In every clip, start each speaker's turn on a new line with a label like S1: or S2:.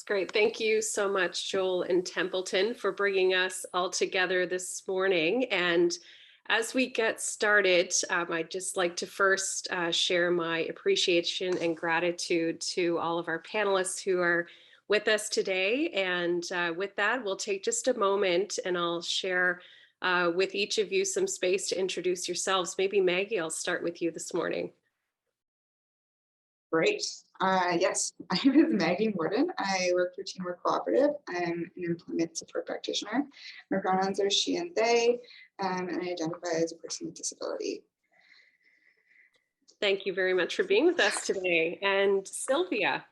S1: great. Thank you so much, Joel and Templeton, for bringing us all together this morning. And as we get started, I'd just like to first share my appreciation and gratitude to all of our panelists who are with us today. And with that, we'll take just a moment and I'll share with each of you some space to introduce yourselves. Maybe Maggie, I'll start with you this morning.
S2: Great. Yes, my name is Maggie Morden. I work for Teamwork Cooperative. I'm an employment support practitioner. My pronouns are she and they, and I identify as a person with disability.
S1: Thank you very much for being with us today. And Sylvia.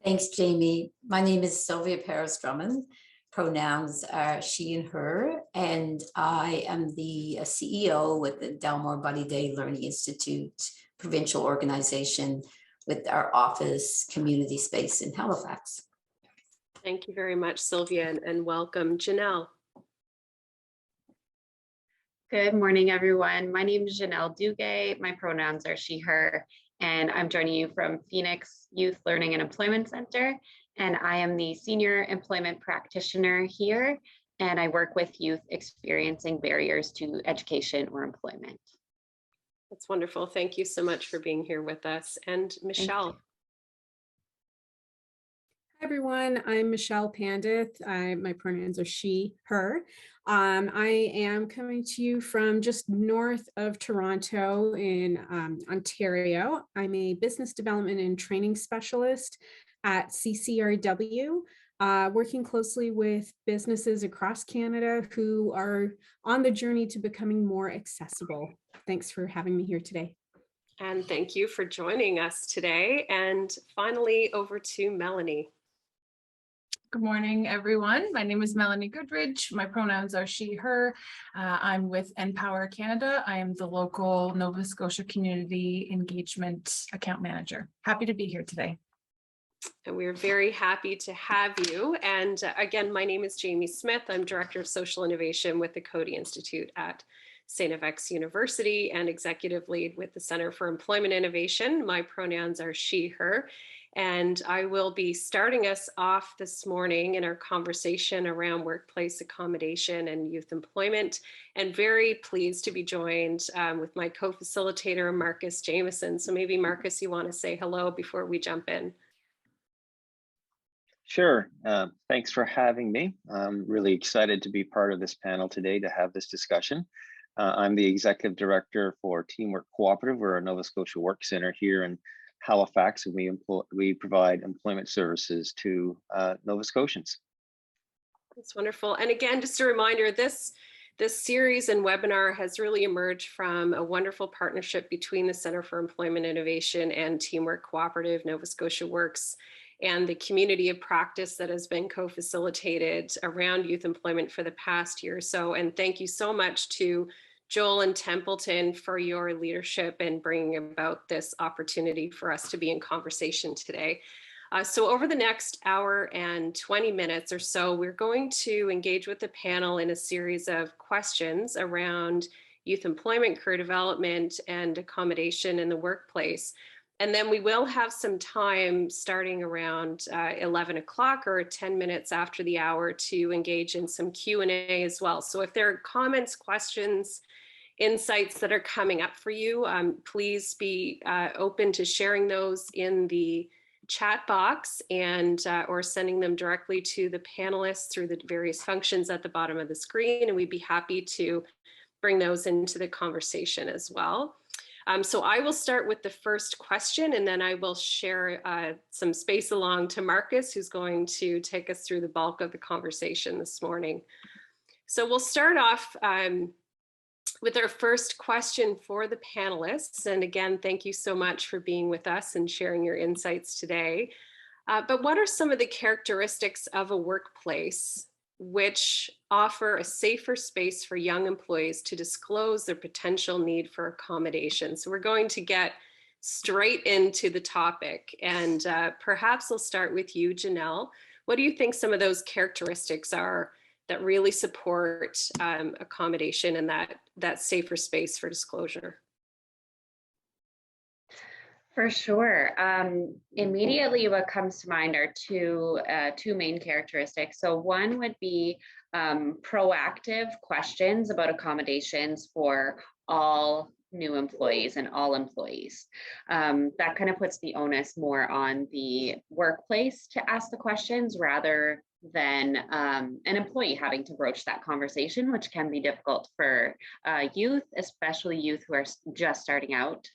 S3: Thanks, Jamie. My name is Sylvia Paris-Drummond. Pronouns are she and her, and I am the CEO with the Delmore Buddy Day Learning Institute provincial organization with our office community space in Halifax.
S1: Thank you very much, Sylvia, and welcome, Janelle.
S4: Good morning, everyone. My name is Janelle Duguay. My pronouns are she, her, and I'm joining you from Phoenix Youth Learning and Employment Center. And I am the senior employment practitioner here, and I work with youth experiencing barriers to education or employment.
S1: That's wonderful. Thank you so much for being here with us. And Michelle.
S5: Hi, everyone. I'm Michelle Pandith. My pronouns are she, her. I am coming to you from just north of Toronto in Ontario. I'm a business development and training specialist at CCRW, working closely with businesses across Canada who are on the journey to becoming more accessible. Thanks for having me here today.
S1: And thank you for joining us today. And finally, over to Melanie.
S6: Good morning, everyone. My name is Melanie Goodridge. My pronouns are she, her. I'm with Empower Canada. I am the local Nova Scotia Community Engagement Account Manager. Happy to be here today.
S1: And we're very happy to have you. And again, my name is Jamie Smith. I'm Director of Social Innovation with the Coady Institute at St. FX University and Executive Lead with the Center for Employment Innovation. My pronouns are she, her. And I will be starting us off this morning in our conversation around workplace accommodation and youth employment, and very pleased to be joined with my co-facilitator, Marcus Jameson. So maybe Marcus, you want to say hello before we jump in?
S7: Sure. Thanks for having me. I'm really excited to be part of this panel today to have this discussion. I'm the Executive Director for Teamwork Cooperative. We're a Nova Scotia Work Center here in Halifax, and we provide employment services to Nova Scotians.
S1: That's wonderful. And again, just a reminder, this series and webinar has really emerged from a wonderful partnership between the Center for Employment Innovation and Teamwork Cooperative, Nova Scotia Works, and the community of practice that has been co-facilitated around youth employment for the past year or so. And thank you so much to Joel and Templeton for your leadership in bringing about this opportunity for us to be in conversation today. So over the next hour and 20 minutes or so, we're going to engage with the panel in a series of questions around youth employment, career development, and accommodation in the workplace. And then we will have some time starting around 11 o'clock or 10 minutes after the hour to engage in some Q&A as well. So if there are comments, questions, insights that are coming up for you, please be open to sharing those in the chat box and or sending them directly to the panelists through the various functions at the bottom of the screen. And we'd be happy to bring those into the conversation as well. So I will start with the first question, and then I will share some space along to Marcus, who's going to take us through the bulk of the conversation this morning. So we'll start off with our first question for the panelists. And again, thank you so much for being with us and sharing your insights today. But what are some of the characteristics of a workplace which offer a safer space for young employees to disclose their potential need for accommodation? So we're going to get straight into the topic, and perhaps I'll start with you, Janelle. What do you think some of those characteristics are that really support accommodation and that safer space for disclosure?
S4: For sure. Immediately what comes to mind are two main characteristics. So one would be proactive questions about accommodations for all new employees and all employees. That kind of puts the onus more on the workplace to ask the questions rather than an employee having to broach that conversation, which can be difficult for youth, especially youth who are just starting out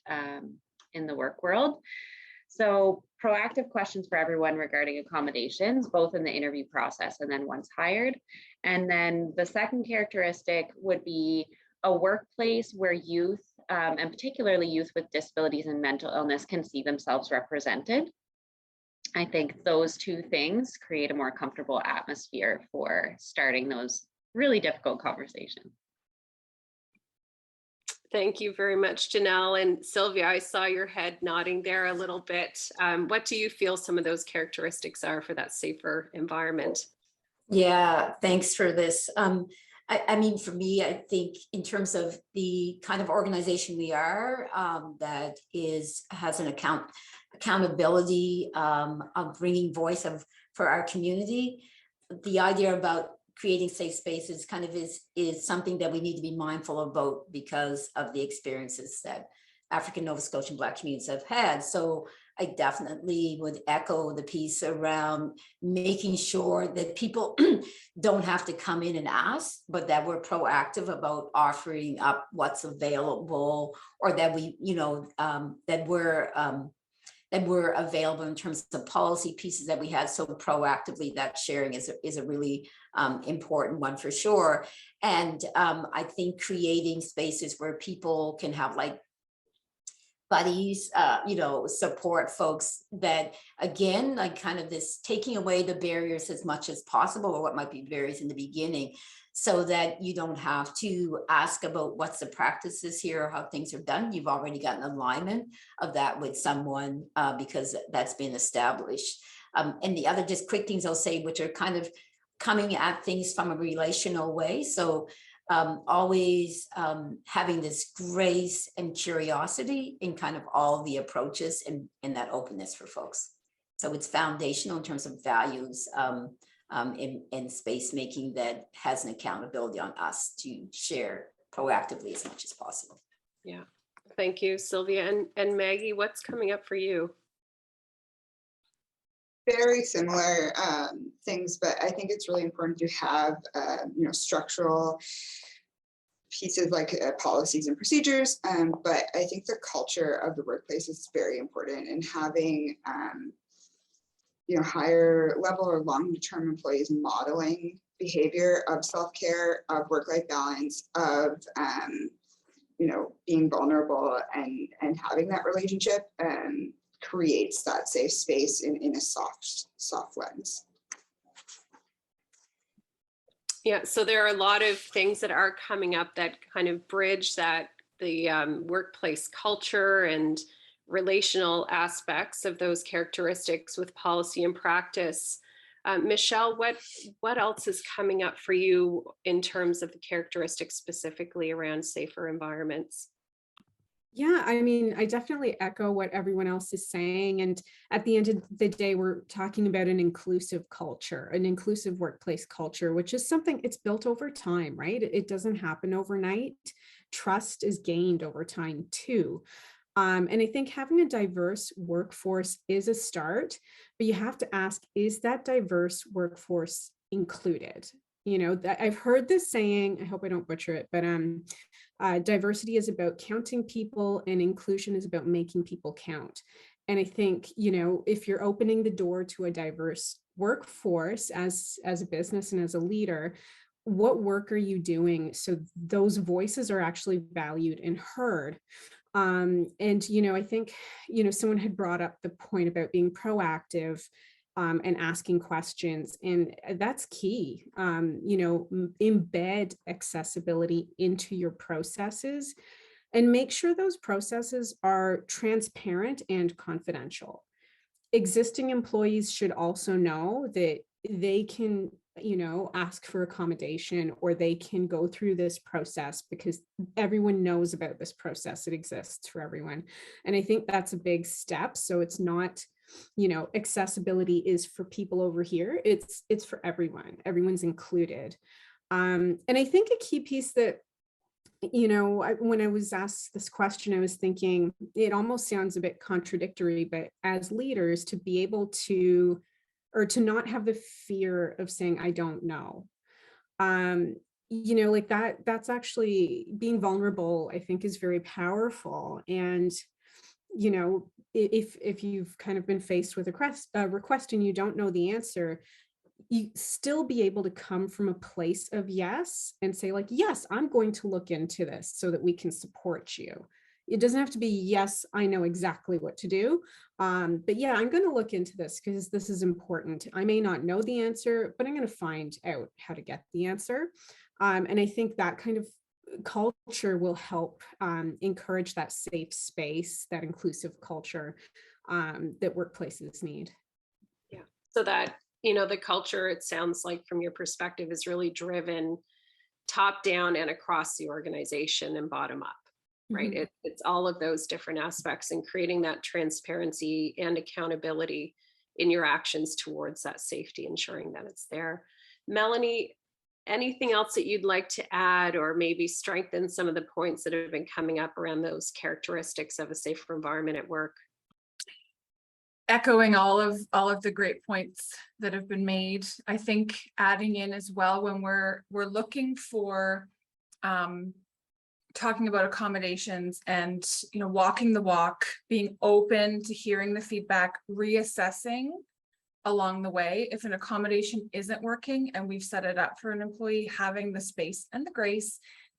S4: in the work world. So proactive questions for everyone regarding accommodations, both in the interview process and then once hired. And then the second characteristic would be a workplace where youth, and particularly youth with disabilities and mental illness, can see themselves represented. I think those two things create a more comfortable atmosphere for starting those really difficult conversations.
S1: Thank you very much, Janelle. And Sylvia, I saw your head nodding there a little bit. What do you feel some of those characteristics are for that safer environment?
S3: Yeah, thanks for this. I mean, for me, I think in terms of the kind of organization we are, that has an accountability of bringing voice for our community, the idea about creating safe spaces kind of is something that we need to be mindful about because of the experiences that African Nova Scotian Black communities have had. So I definitely would echo the piece around making sure that people don't have to come in and ask, but that we're proactive about offering up what's available, or that we, that we're available in terms of policy pieces that we had. So proactively, that sharing is a really important one for sure. And I think creating spaces where people can have like buddies, support folks that, again, like kind of this taking away the barriers as much as possible, or what might be barriers in the beginning, so that you don't have to ask about what's the practices here or how things are done. You've already got an alignment of that with someone because that's been established. And the other just quick things I'll say, which are kind of coming at things from a relational way. So always having this grace and curiosity in kind of all the approaches and that openness for folks. So it's foundational in terms of values in space making that has an accountability on us to share proactively as much as possible.
S1: Yeah, thank you, Sylvia. And Maggie, what's coming up for you?
S2: Very similar things, but I think it's really important to have structural pieces like policies and procedures. But I think the culture of the workplace is very important, and having higher level or long-term employees modeling behavior of self-care, of work-life balance, of being vulnerable and having that relationship creates that safe space in a soft lens.
S1: Yeah, so there are a lot of things that are coming up that kind of bridge the workplace culture and relational aspects of those characteristics with policy and practice. Michelle, what else is coming up for you in terms of the characteristics specifically around safer environments?
S5: Yeah, I mean, I definitely echo what everyone else is saying. And at the end of the day, we're talking about an inclusive culture, an inclusive workplace culture, which is something it's built over time, right? It doesn't happen overnight. Trust is gained over time too. And I think having a diverse workforce is a start, but you have to ask, is that diverse workforce included? I've heard this saying, I hope I don't butcher it, but diversity is about counting people and inclusion is about making people count. And I think, if you're opening the door to a diverse workforce as a business and as a leader, what work are you doing so those voices are actually valued and heard? And, I think, someone had brought up the point about being proactive and asking questions, and that's key. Embed accessibility into your processes and make sure those processes are transparent and confidential. Existing employees should also know that they can you know, ask for accommodation, or they can go through this process because everyone knows about this process. It exists for everyone. And I think that's a big step. So it's not, you know, accessibility is for people over here. It's for everyone. Everyone's included. And I think a key piece that, you know, when I was asked this question, I was thinking it almost sounds a bit contradictory, but as leaders, to be able to, or to not have the fear of saying, I don't know. You know, like that's actually being vulnerable, I think, is very powerful. And, you know, if you've kind of been faced with a request and you don't know the answer, you still be able to come from a place of yes and say like, yes, I'm going to look into this so that we can support you. It doesn't have to be, yes, I know exactly what to do. But yeah, I'm going to look into this because this is important. I may not know the answer, but I'm going to find out how to get the answer. And I think that kind of culture will help encourage that safe space, that inclusive culture that workplaces need.
S1: Yeah, so that, you know, the culture, it sounds like from your perspective, is really driven top down and across the organization and bottom up, right?
S5: Mhm.
S1: It's all of those different aspects and creating that transparency and accountability in your actions towards that safety, ensuring that it's there. Melanie, anything else that you'd like to add or maybe strengthen some of the points that have been coming up around those characteristics of a safer environment at work?
S6: Echoing all of the great points that have been made. I think adding in as well, when we're looking for talking about accommodations and, you know, walking the walk, being open to hearing the feedback, reassessing along the way. If an accommodation isn't working and we've set it up for an employee, having the space and the grace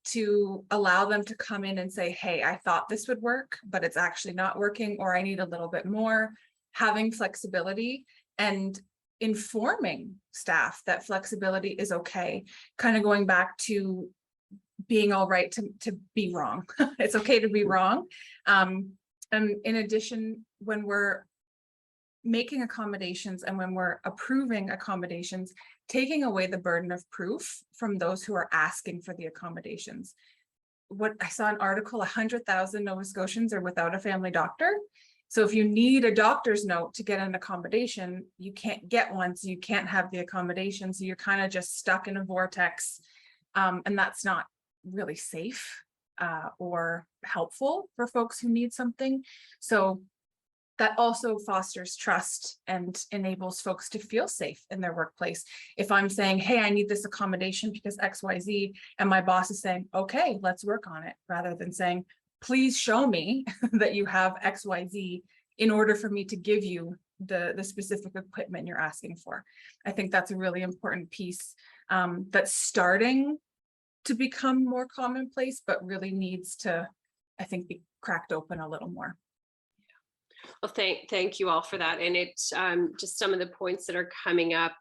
S6: to allow them to come in and say, hey, I thought this would work, but it's actually not working, or I need a little bit more. Having flexibility and informing staff that flexibility is okay. Kind of going back to being all right to be wrong. It's okay to be wrong. And in addition, when we're making accommodations and when we're approving accommodations, taking away the burden of proof from those who are asking for the accommodations. What I saw an article, 100,000 Nova Scotians are without a family doctor. So if you need a doctor's note to get an accommodation, you can't get one, so you can't have the accommodation. So you're kind of just stuck in a vortex. And that's not really safe or helpful for folks who need something. So that also fosters trust and enables folks to feel safe in their workplace. If I'm saying, hey, I need this accommodation because XYZ, and my boss is saying, okay, let's work on it, rather than saying, please show me that you have XYZ in order for me to give you the specific equipment you're asking for. I think that's a really important piece that's starting to become more commonplace, but really needs to, I think, be cracked open a little more.
S1: Well, thank you all for that. And it's just some of the points that are coming up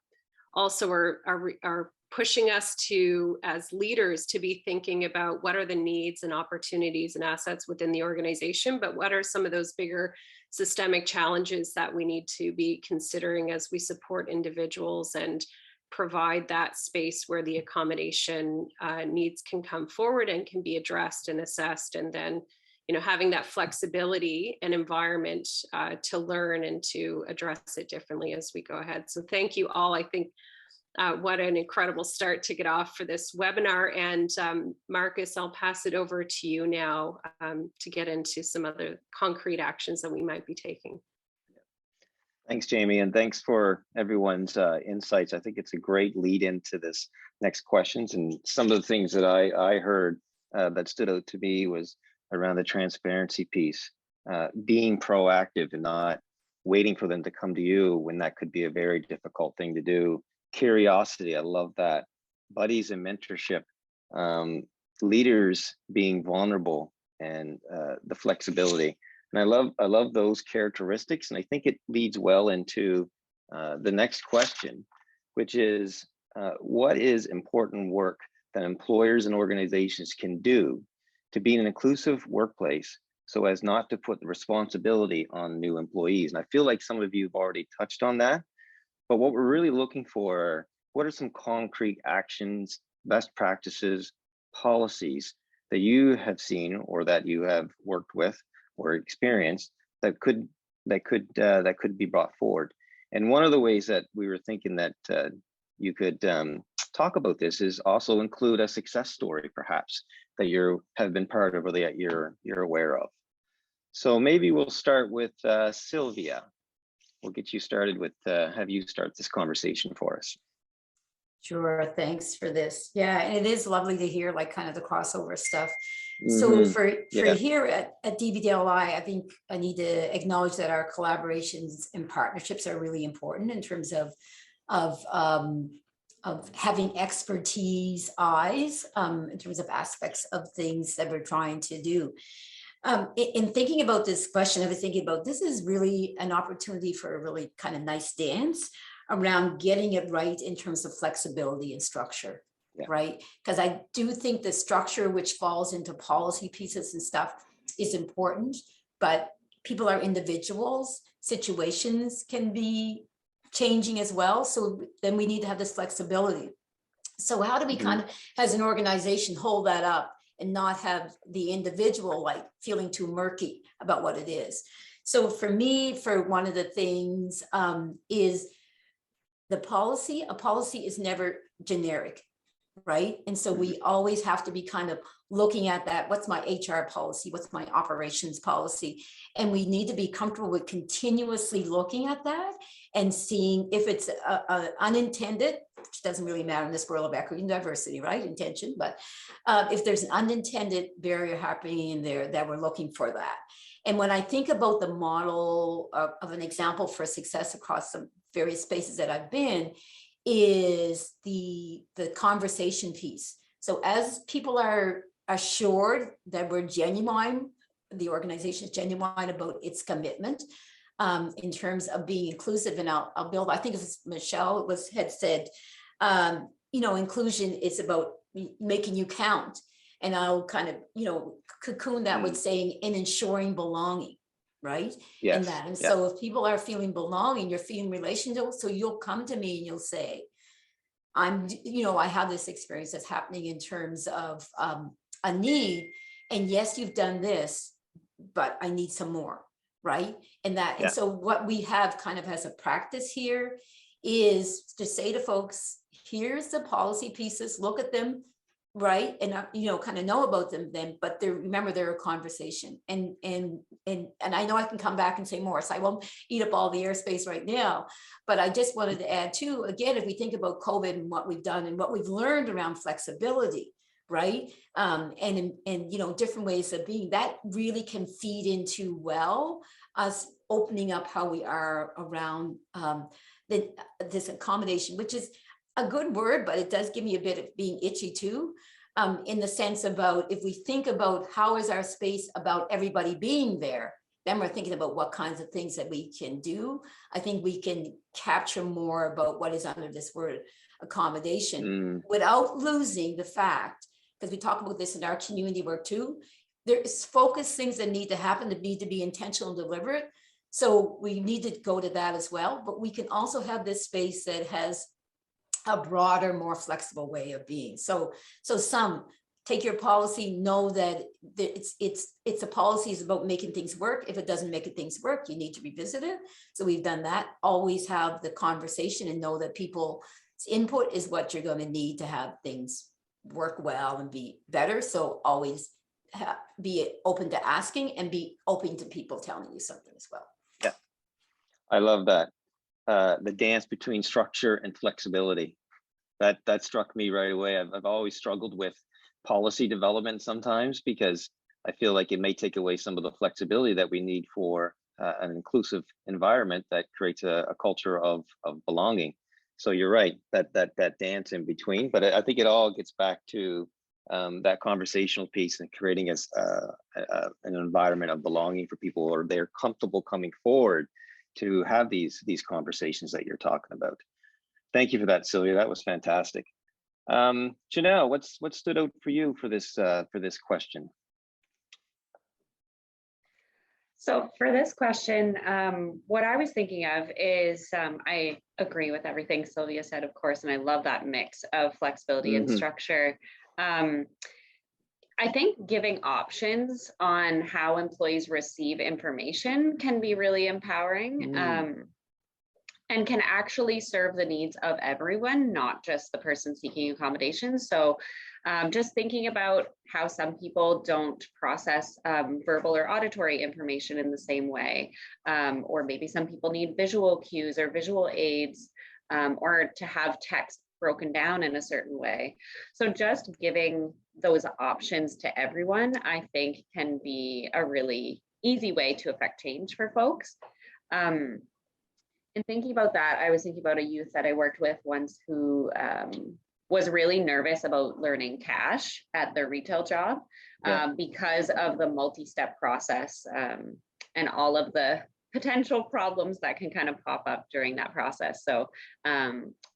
S1: also are pushing us to, as leaders, to be thinking about what are the needs and opportunities and assets within the organization, but what are some of those bigger systemic challenges that we need to be considering as we support individuals and provide that space where the accommodation needs can come forward and can be addressed and assessed, and then, you know, having that flexibility and environment to learn and to address it differently as we go ahead. So thank you all. I think what an incredible start to get off for this webinar. And Marcus, I'll pass it over to you now to get into some other concrete actions that we might be taking.
S7: Thanks, Jamie, and thanks for everyone's insights. I think it's a great lead into this next questions. And some of the things that I heard that stood out to me was around the transparency piece, being proactive and not waiting for them to come to you when that could be a very difficult thing to do. Curiosity, I love that. Buddies and mentorship, leaders being vulnerable, and the flexibility. And I love those characteristics. And I think it leads well into the next question, which is what is important work that employers and organizations can do to be an inclusive workplace so as not to put the responsibility on new employees? And I feel like some of you have already touched on that, but what we're really looking for what are some concrete actions, best practices, policies that you have seen or that you have worked with or experienced that could be brought forward? And one of the ways that we were thinking that you could talk about this is also include a success story, perhaps, that you have been part of or that you're aware of. So maybe we'll start with Sylvia. We'll get you started with, have you start this conversation for us.
S3: Sure, thanks for this. Yeah, and it is lovely to hear like kind of the crossover stuff. So for here at DBDLI, I think I need to acknowledge that our collaborations and partnerships are really important in terms of having expertise eyes in terms of aspects of things that we're trying to do. In thinking about this question, I was thinking about this is really an opportunity for a really kind of nice dance around getting it right in terms of flexibility and structure, right? Because I do think the structure, which falls into policy pieces and stuff, is important, but people are individuals, situations can be changing as well. So then we need to have this flexibility. So how do we kind of, as an organization, hold that up and not have the individual like feeling too murky about what it is? So for me, for one of the things is the policy. A policy is never generic, right? And so we always have to be kind of looking at that. What's my HR policy? What's my operations policy? And we need to be comfortable with continuously looking at that and seeing if it's unintended, which doesn't really matter in this world of equity and diversity, right? Intention, but if there's an unintended barrier happening in there, that we're looking for that. And when I think about the model of an example for success across some various spaces that I've been, is the conversation piece. So as people are assured that we're genuine, the organization is genuine about its commitment in terms of being inclusive, and I'll build, I think it was Michelle had said, you know, inclusion is about making you count. And I'll kind of, you know, cocoon that with saying in ensuring belonging, right?
S7: Yes.
S3: In that. And so if people are feeling belonging, you're feeling relational, so you'll come to me and you'll say, you know, I have this experience that's happening in terms of a need. And yes, you've done this, but I need some more, right? And that, and so what we have kind of as a practice here is to say to folks, here's the policy pieces, look at them, right? And you know, kind of know about them then, but remember they're a conversation. And I know I can come back and say more, so I won't eat up all the airspace right now, but I just wanted to add too, again, if we think about COVID and what we've done and what we've learned around flexibility, right? And you know, different ways of being, that really can feed into us opening up how we are around this accommodation, which is a good word, but it does give me a bit of being itchy too, in the sense about if we think about how is our space about everybody being there, then we're thinking about what kinds of things that we can do. I think we can capture more about what is under this word accommodation without losing the fact, because we talk about this in our community work too, there's focused things that need to happen that need to be intentional and deliberate. So we need to go to that as well, but we can also have this space that has a broader, more flexible way of being. So some take your policy, know that it's a policy is about making things work. If it doesn't make things work, you need to revisit it. So we've done that. Always have the conversation and know that people's input is what you're going to need to have things work well and be better. So always be open to asking and be open to people telling you something as well.
S7: Yeah, I love that. The dance between structure and flexibility. That struck me right away. I've always struggled with policy development sometimes because I feel like it may take away some of the flexibility that we need for an inclusive environment that creates a culture of belonging. So you're right, that dance in between, but I think it all gets back to that conversational piece and creating an environment of belonging for people, or they're comfortable coming forward to have these conversations that you're talking about. Thank you for that, Sylvia. That was fantastic. Janelle, what stood out for you for this question?
S4: So for this question, what I was thinking of is I agree with everything Sylvia said, of course, and I love that mix of flexibility and structure. I think giving options on how employees receive information can be really empowering. And can actually serve the needs of everyone, not just the person seeking accommodations. So just thinking about how some people don't process verbal or auditory information in the same way, or maybe some people need visual cues or visual aids, or to have text broken down in a certain way. So just giving those options to everyone, I think, can be a really easy way to affect change for folks. And thinking about that, I was thinking about a youth that I worked with once who was really nervous about learning cash at their retail job because of the multi-step process and all of the potential problems that can kind of pop up during that process. So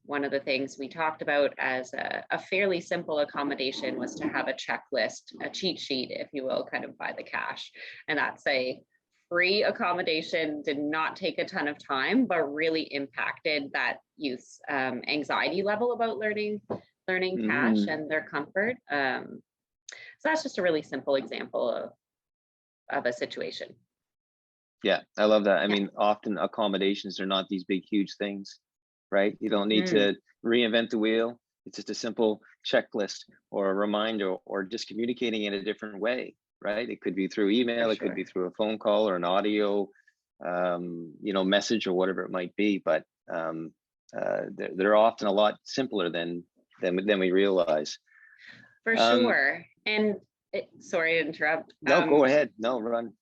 S4: one of the things we talked about as a fairly simple accommodation was to have a checklist, a cheat sheet, if you will, kind of by the cash. And that's a free accommodation, did not take a ton of time, but really impacted that youth's anxiety level about learning cash and their comfort. So that's just a really simple example of a situation.
S7: Yeah, I love that. I mean, often accommodations are not these big, huge things, right? You don't need to reinvent the wheel. It's just a simple checklist or a reminder or just communicating in a different way, right? It could be through email, it could be through a phone call or an audio, message or whatever it might be. But they're often a lot simpler than we realize.
S4: For sure. And sorry to interrupt.
S7: No, go ahead. No, run.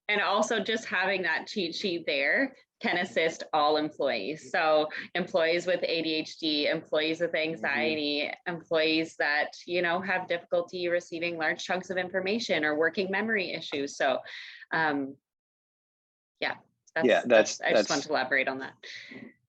S4: And also just having that cheat sheet there can assist all employees. So employees with ADHD, employees with anxiety, employees that, have difficulty receiving large chunks of information or working memory issues. So I just want to elaborate on that.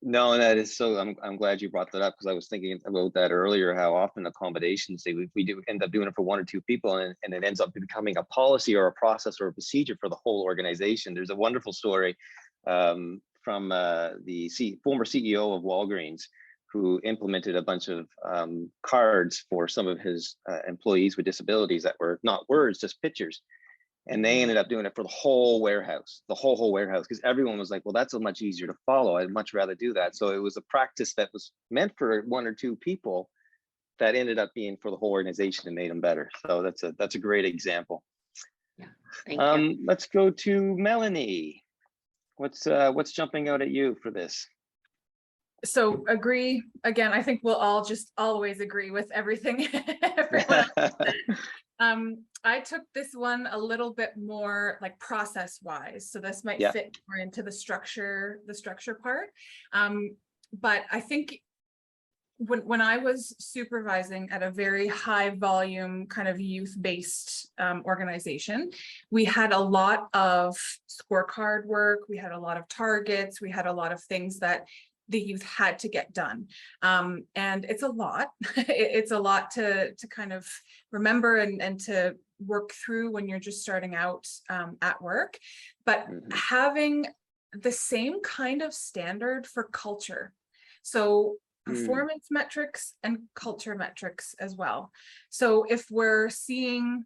S7: No, that is so, I'm glad you brought that up, because I was thinking about that earlier, how often accommodations, we do end up doing it for one or two people, and it ends up becoming a policy or a process or a procedure for the whole organization. There's a wonderful story from the former CEO of Walgreens, who implemented a bunch of cards for some of his employees with disabilities that were not words, just pictures. And they ended up doing it for the whole warehouse, because everyone was like, well, that's so much easier to follow. I'd much rather do that. So it was a practice that was meant for one or two people that ended up being for the whole organization and made them better. So that's a great example.
S4: Yeah, thank you.
S7: Let's go to Melanie. What's jumping out at you for this?
S6: So agree. Again, I think we'll all just always agree with everything everyone else said. I took this one a little bit more like process wise. So this might fit more into the structure part. But I think when I was supervising at a very high volume kind of youth-based organization, we had a lot of scorecard work. We had a lot of targets. We had a lot of things that the youth had to get done. And it's a lot. It's a lot to kind of remember and to work through when you're just starting out at work. But having the same kind of standard for culture. So performance metrics and culture metrics as well. So if we're seeing,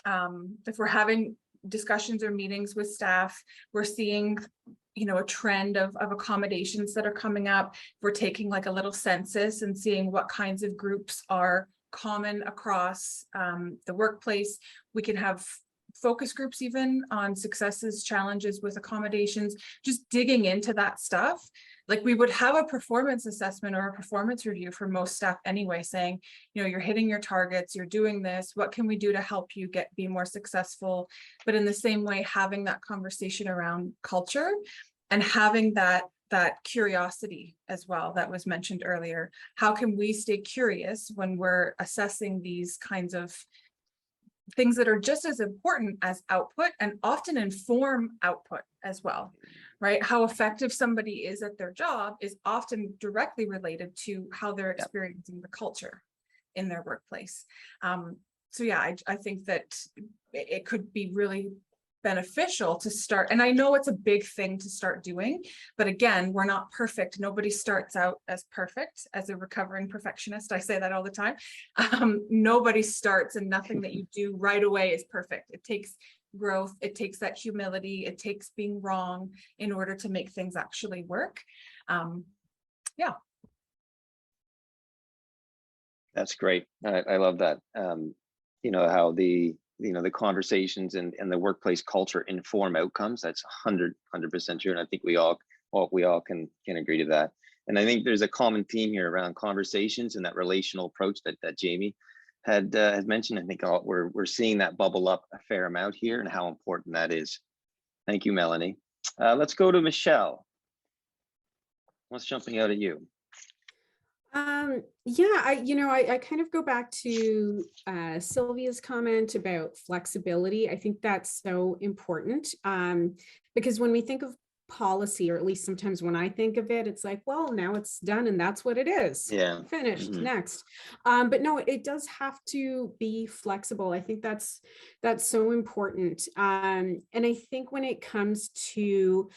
S6: if we're having discussions or meetings with staff, we're seeing a trend of accommodations that are coming up. We're taking like a little census and seeing what kinds of groups are common across the workplace. We can have focus groups even on successes, challenges with accommodations, just digging into that stuff. Like we would have a performance assessment or a performance review for most staff anyway, saying, you're hitting your targets, you're doing this, what can we do to help you be more successful? But in the same way, having that conversation around culture and having that curiosity as well that was mentioned earlier. How can we stay curious when we're assessing these kinds of things that are just as important as output and often inform output as well, right? How effective somebody is at their job is often directly related to how they're experiencing the culture in their workplace. So yeah, I think that it could be really beneficial to start. And I know it's a big thing to start doing, but again, we're not perfect. Nobody starts out as perfect. As a recovering perfectionist, I say that all the time. Nobody starts, and nothing that you do right away is perfect. It takes growth. It takes that humility. It takes being wrong in order to make things actually work. Yeah.
S7: That's great. I love that. You know, how the conversations and the workplace culture inform outcomes. That's 100% true. And I think we all can agree to that. And I think there's a common theme here around conversations and that relational approach that Jamie had mentioned. I think we're seeing that bubble up a fair amount here, and how important that is. Thank you, Melanie. Let's go to Michelle. What's jumping out at you?
S5: Yeah, I kind of go back to Sylvia's comment about flexibility. I think that's so important, because when we think of policy, or at least sometimes when I think of it, it's like, well, now it's done and that's what it is.
S7: Yeah.
S5: Finished. Next. But no, it does have to be flexible. I think that's so important. And I think when it comes to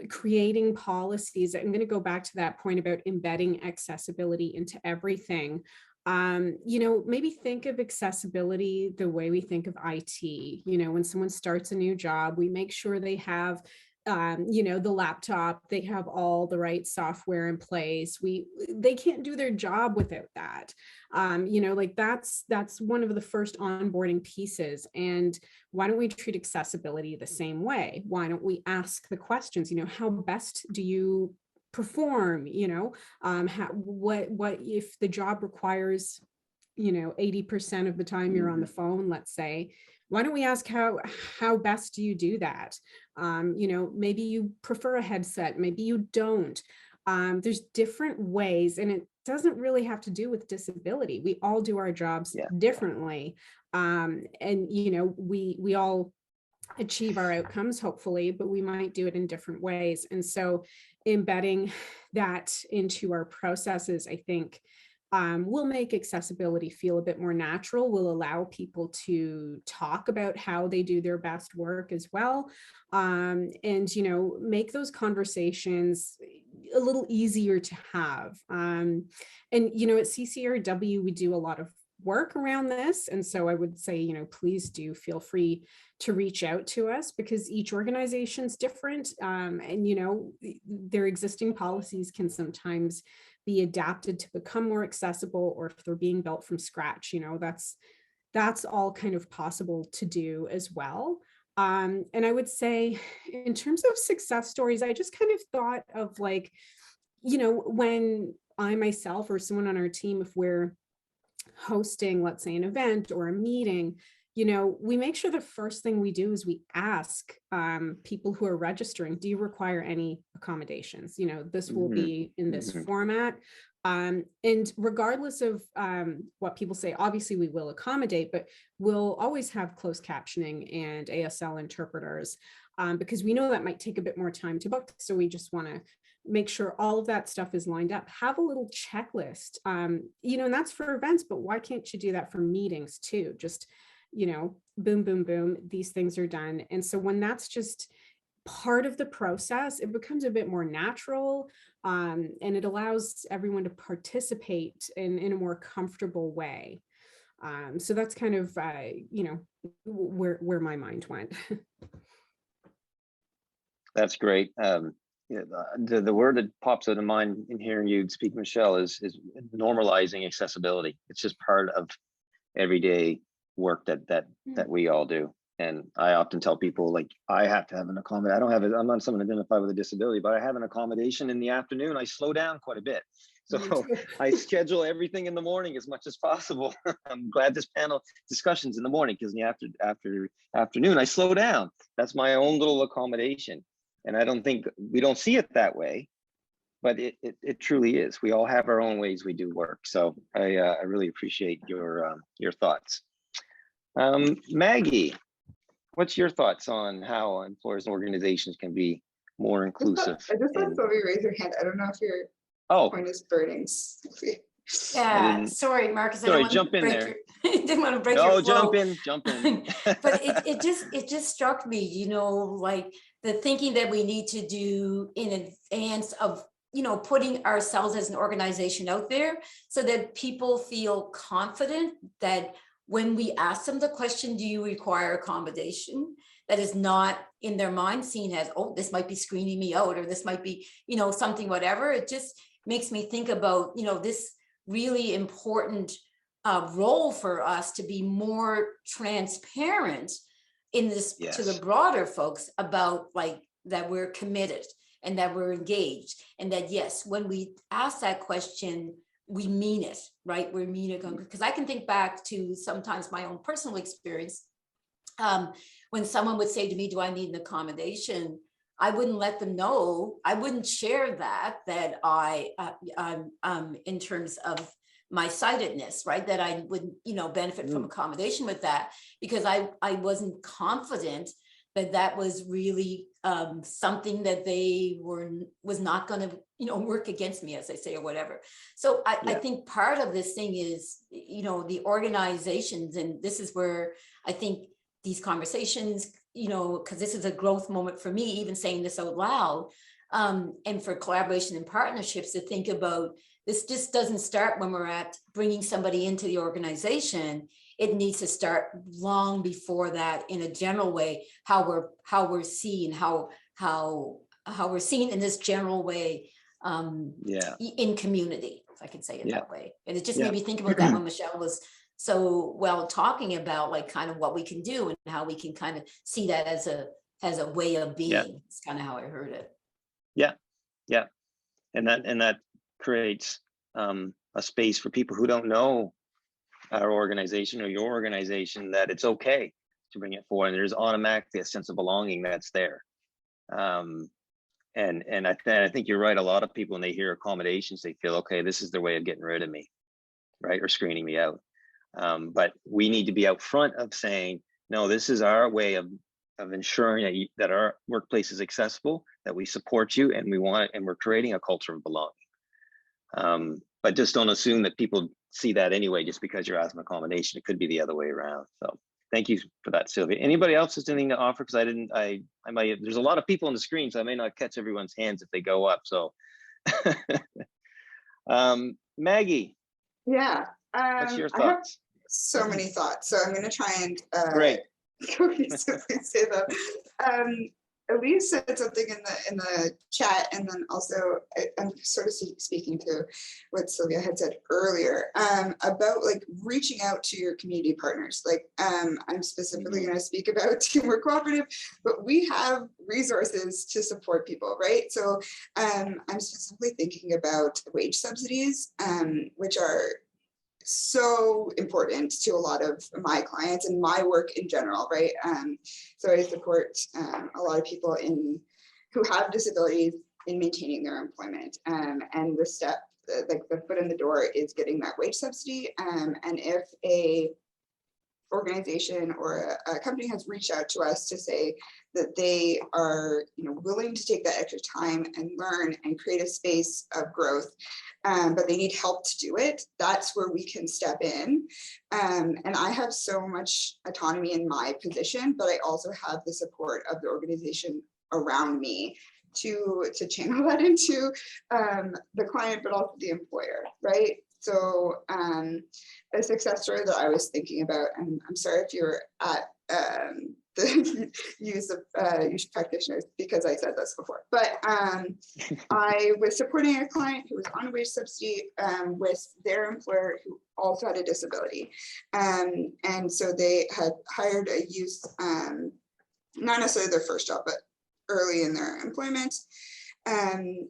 S5: creating policies, I'm going to go back to that point about embedding accessibility into everything. Maybe think of accessibility the way we think of IT. When someone starts a new job, we make sure they have the laptop, they have all the right software in place. They can't do their job without that. That's one of the first onboarding pieces. And why don't we treat accessibility the same way? Why don't we ask the questions, how best do you perform? What if the job requires 80% of the time you're on the phone, let's say? Why don't we ask how best do you do that? Maybe you prefer a headset, maybe you don't. There's different ways, and it doesn't really have to do with disability. We all do our jobs differently. And we all achieve our outcomes, hopefully, but we might do it in different ways. And so embedding that into our processes, I think, will make accessibility feel a bit more natural, will allow people to talk about how they do their best work as well. And, make those conversations a little easier to have. And, at CCRW, we do a lot of work around this. And so I would say, please do feel free to reach out to us, because each organization's different. And, their existing policies can sometimes be adapted to become more accessible, or if they're being built from scratch, that's all kind of possible to do as well. And I would say, in terms of success stories, I just kind of thought of when I myself or someone on our team, if we're hosting, let's say, an event or a meeting, we make sure the first thing we do is we ask people who are registering, do you require any accommodations? This will be in this format. And regardless of what people say, obviously we will accommodate, but we'll always have closed captioning and ASL interpreters, because we know that might take a bit more time to book. So we just want to make sure all of that stuff is lined up. Have a little checklist, and that's for events, but why can't you do that for meetings too? Just boom, boom, boom, these things are done. And so when that's just part of the process, it becomes a bit more natural, and it allows everyone to participate in a more comfortable way. So that's kind of, where my mind went.
S7: That's great. The word that pops out of mind in hearing you speak, Michelle, is normalizing accessibility. It's just part of everyday work that we all do. And I often tell people, like, I have to have an accommodation. I'm not someone identified with a disability, but I have an accommodation in the afternoon. I slow down quite a bit. So I schedule everything in the morning as much as possible. I'm glad this panel discussion's in the morning, because in the afternoon, I slow down. That's my own little accommodation. And I don't think we don't see it that way, but it truly is. We all have our own ways we do work. So I really appreciate your thoughts. Maggie, what's your thoughts on how employers and organizations can be more inclusive?
S2: I just saw Sylvia raise her hand. I don't know if your point is burning.
S3: Yeah, sorry, Marcus.
S7: Sorry, jump in there.
S3: Didn't want to break
S7: No,
S3: your flow.
S7: jump in.
S3: But it just struck me, you know, like the thinking that we need to do in advance of, you know, putting ourselves as an organization out there so that people feel confident that when we ask them the question, do you require accommodation, that is not in their mind seen as, oh, this might be screening me out, or this might be, you know, something, whatever. It just makes me think about, you know, this really important role for us to be more transparent in this to the broader folks about like that we're committed and that we're engaged, and that yes, when we ask that question, we mean it, right? We mean it, because I can think back to sometimes my own personal experience. When someone would say to me, do I need an accommodation? I wouldn't let them know. I wouldn't share that in terms of my sightedness, right? That I would, you know, benefit from accommodation with that, because I wasn't confident that that was really something that was not going to, you know, work against me, as I say, or whatever. So I think part of this thing is, you know, the organizations, and this is where I think these conversations, you know, because this is a growth moment for me, even saying this out loud, and for collaboration and partnerships to think about, this just doesn't start when we're at bringing somebody into the organization. It needs to start long before that, in a general way, how we're seen, how we're seen in this general way, in community, if I can say it that way. And it just made me think about that when Michelle was so well talking about like kind of what we can do and how we can kind of see that as a way of being. It's kind of how I heard it.
S7: And that creates a space for people who don't know our organization or your organization, that it's okay to bring it forward, and there's automatically a sense of belonging that's there. And I think you're right. A lot of people, when they hear accommodations, they feel, okay, this is their way of getting rid of me, right, or screening me out. But we need to be out front of saying, no, this is our way of ensuring that our workplace is accessible, that we support you, and we want it, and we're creating a culture of belonging. But just don't assume that people see that anyway, just because you're asking accommodation. It could be the other way around. So thank you for that, Sylvia. Anybody else has anything to offer? Because I might, there's a lot of people on the screen, so I may not catch everyone's hands if they go up. So Maggie.
S2: Yeah.
S7: What's your thoughts?
S2: So many thoughts. So I'm going to try and
S7: great.
S2: cohesively say them. Elise said something in the chat, and then also I'm sort of speaking to what Sylvia had said earlier about like reaching out to your community partners. Like I'm specifically going to speak about Teamwork Cooperative, but we have resources to support people, right? So I'm specifically thinking about wage subsidies, which are so important to a lot of my clients and my work in general, right? So I support a lot of people who have disabilities in maintaining their employment, and the step, like the foot in the door, is getting that wage subsidy. And if a organization or a company has reached out to us to say that they are, you know, willing to take that extra time and learn and create a space of growth, but they need help to do it, that's where we can step in. And I have so much autonomy in my position, but I also have the support of the organization around me to channel that into the client, but also the employer, right? So a success story that I was thinking about, and I'm sorry if you're at the use of practitioners, because I said this before, but I was supporting a client who was on a wage subsidy with their employer who also had a disability. And so they had hired a youth, not necessarily their first job, but early in their employment. And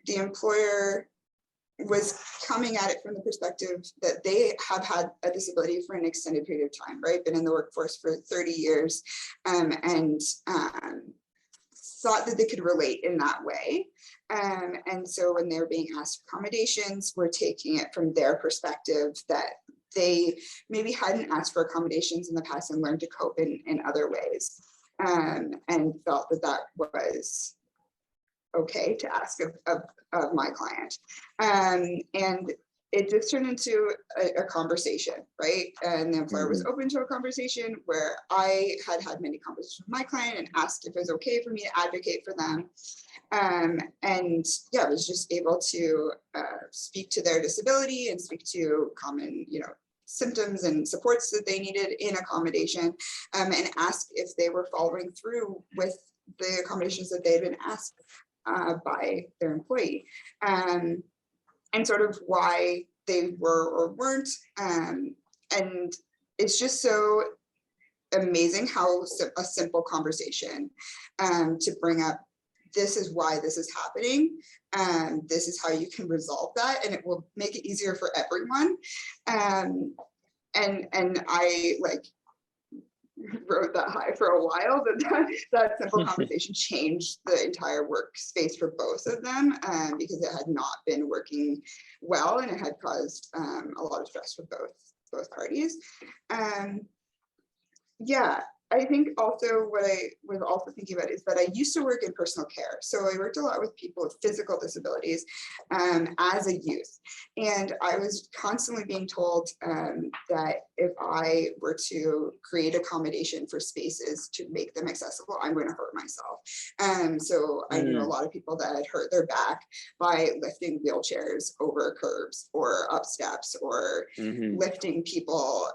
S2: the employer was coming at it from the perspective that they have had a disability for an extended period of time, right? Been in the workforce for 30 years and thought that they could relate in that way. And so when they were being asked accommodations, we're taking it from their perspective that they maybe hadn't asked for accommodations in the past and learned to cope in other ways, and felt that that was okay to ask of my client. And it just turned into a conversation, right? And the employer was open to a conversation where I had many conversations with my client and asked if it was okay for me to advocate for them. And yeah, I was just able to speak to their disability and speak to common, symptoms and supports that they needed in accommodation, and ask if they were following through with the accommodations that they had been asked by their employee, and sort of why they were or weren't. And it's just so amazing how a simple conversation to bring up, this is why this is happening, this is how you can resolve that, and it will make it easier for everyone. And I rode that high for a while, that simple conversation changed the entire workspace for both of them, because it had not been working well, and it had caused a lot of stress for both parties. Yeah, I think also what I was also thinking about is that I used to work in personal care. So I worked a lot with people with physical disabilities as a youth. And I was constantly being told that if I were to create accommodation for spaces to make them accessible, I'm going to hurt myself. So I knew a lot of people that had hurt their back by lifting wheelchairs over curbs or up steps, or lifting people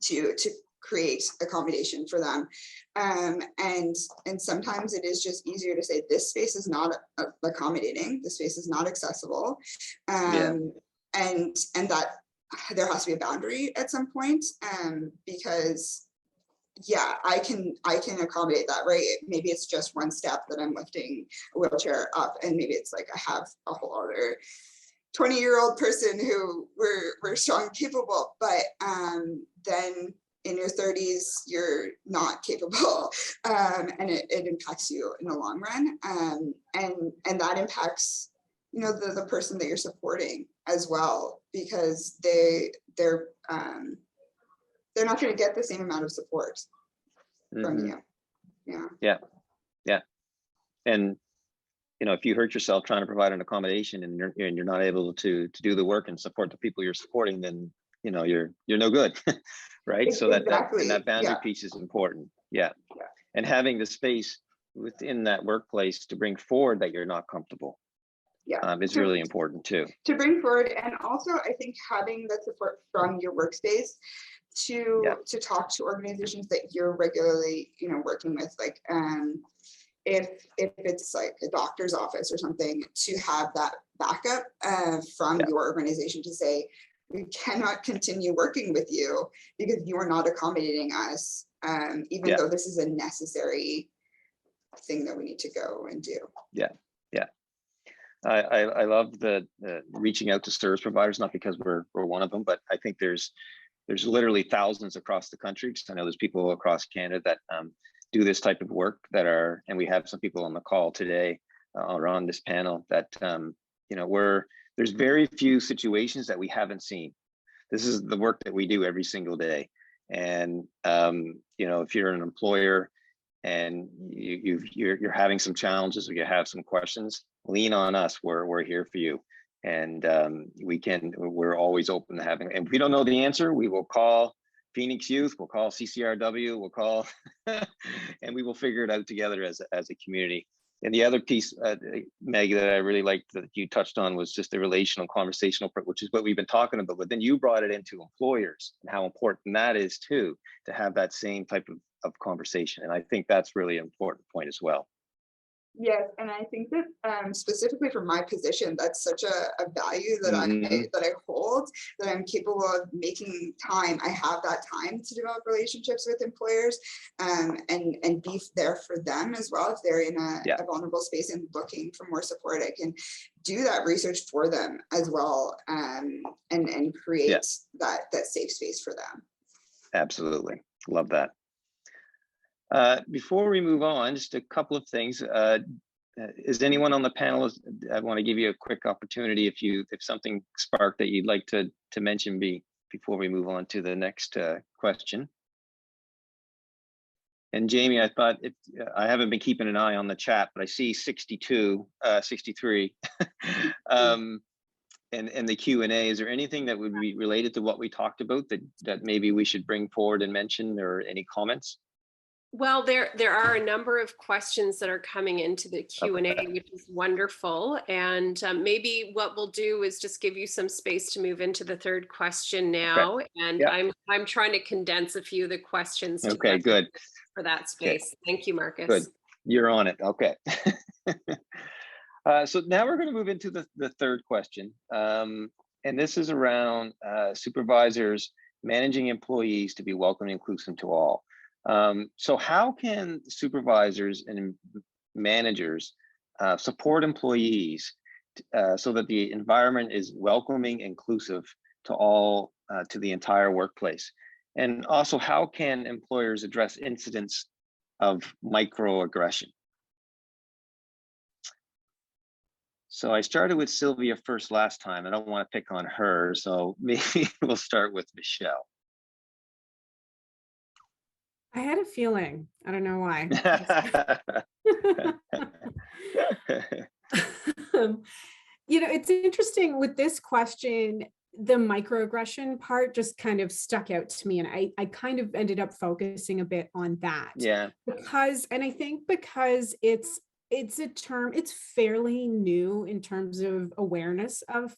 S2: to create accommodation for them. And sometimes it is just easier to say, this space is not accommodating, this space is not accessible. And that there has to be a boundary at some point, because yeah, I can accommodate that, right? Maybe it's just one step that I'm lifting a wheelchair up, and maybe it's like I have a whole other 20-year-old person who we're strong and capable, but then in your 30s, you're not capable, and it impacts you in the long run, and that impacts, the person that you're supporting as well, because they're not going to get the same amount of support from you.
S7: Yeah. And if you hurt yourself trying to provide an accommodation, and you're not able to do the work and support the people you're supporting, then you're no good. Right? So
S2: exactly.
S7: that boundary piece is important. Yeah. And having the space within that workplace to bring forward that you're not comfortable is really important too. To
S2: bring forward, and also I think having the support from your workspace to talk to organizations that you're regularly, working with, like if it's like a doctor's office or something, to have that backup from your organization to say, we cannot continue working with you because you are not accommodating us, even though this is a necessary thing that we need to go and do.
S7: I love the reaching out to service providers, not because we're one of them, but I think there's literally thousands across the country. I know there's people across Canada that do this type of work and we have some people on the call today or on this panel that there's very few situations that we haven't seen. This is the work that we do every single day. And, if you're an employer and you're having some challenges or you have some questions, lean on us. We're here for you. And we're always open to having, and if we don't know the answer, we will call Phoenix Youth, we'll call CCRW, we'll call, and we will figure it out together as a community. And the other piece, Maggie, that I really liked that you touched on was just the relational conversational, which is what we've been talking about, but then you brought it into employers and how important that is too, to have that same type of conversation. And I think that's really an important point as well.
S2: Yes, and I think that specifically for my position, that's such a value that I hold, that I'm capable of making time. I have that time to develop relationships with employers, and be there for them as well. If they're in a vulnerable space and looking for more support, I can do that research for them as well, and create that safe space for them.
S7: Absolutely, love that. Before we move on, just a couple of things. Is anyone on the panel? I want to give you a quick opportunity if something sparked that you'd like to mention before we move on to the next question. And Jamie, I thought I haven't been keeping an eye on the chat, but I see 63. and the Q&A, is there anything that would be related to what we talked about that maybe we should bring forward and mention, or any comments?
S1: Well, there are a number of questions that are coming into the Q&A, which is wonderful. And maybe what we'll do is just give you some space to move into the third question now. And
S7: Yeah.
S1: I'm trying to condense a few of the questions.
S7: Okay, good.
S1: For that space. Thank you, Marcus.
S7: Good. You're on it. Okay. So now we're going to move into the third question. And this is around supervisors managing employees to be welcome and inclusive to all. So how can supervisors and managers support employees so that the environment is welcoming, inclusive to all, to the entire workplace? And also, how can employers address incidents of microaggression? So I started with Sylvia first last time. I don't want to pick on her, so maybe we'll start with Michelle.
S5: I had a feeling. I don't know why. It's interesting with this question. The microaggression part just kind of stuck out to me, and I kind of ended up focusing a bit on that.
S7: Yeah.
S5: Because it's a term, it's fairly new in terms of awareness of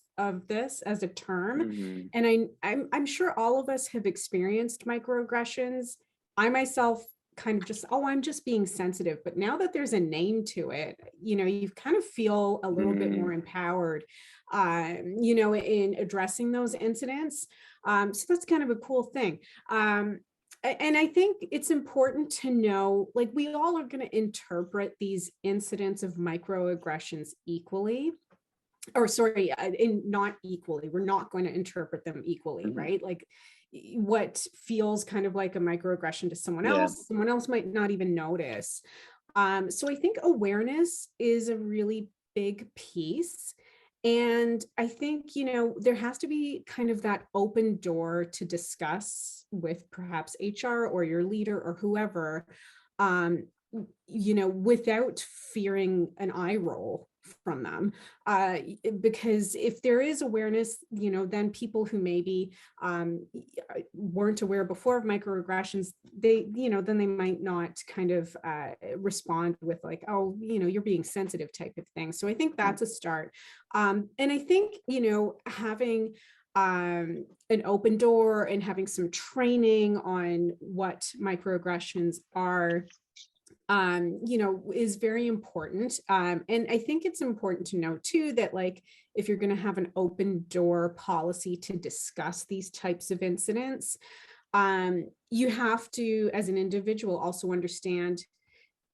S5: this as a term.
S7: Mm-hmm.
S5: And I'm sure all of us have experienced microaggressions. I myself kind of just, I'm just being sensitive. But now that there's a name to it, you kind of feel a little bit more empowered, in addressing those incidents. So that's kind of a cool thing. And I think it's important to know, like, we all are going to interpret these incidents of microaggressions equally. Or sorry, not equally. We're not going to interpret them equally, right? Like, what feels kind of like a microaggression to someone else, someone else might not even notice. So I think awareness is a really big piece. And I think, there has to be kind of that open door to discuss with perhaps HR or your leader or whoever, without fearing an eye roll from them. Because if there is awareness, then people who maybe weren't aware before of microaggressions, then they might not kind of respond with like, oh, you're being sensitive type of thing. So I think that's a start. And I think, having an open door and having some training on what microaggressions are, is very important. And I think it's important to know too, that like, if you're going to have an open door policy to discuss these types of incidents, you have to, as an individual, also understand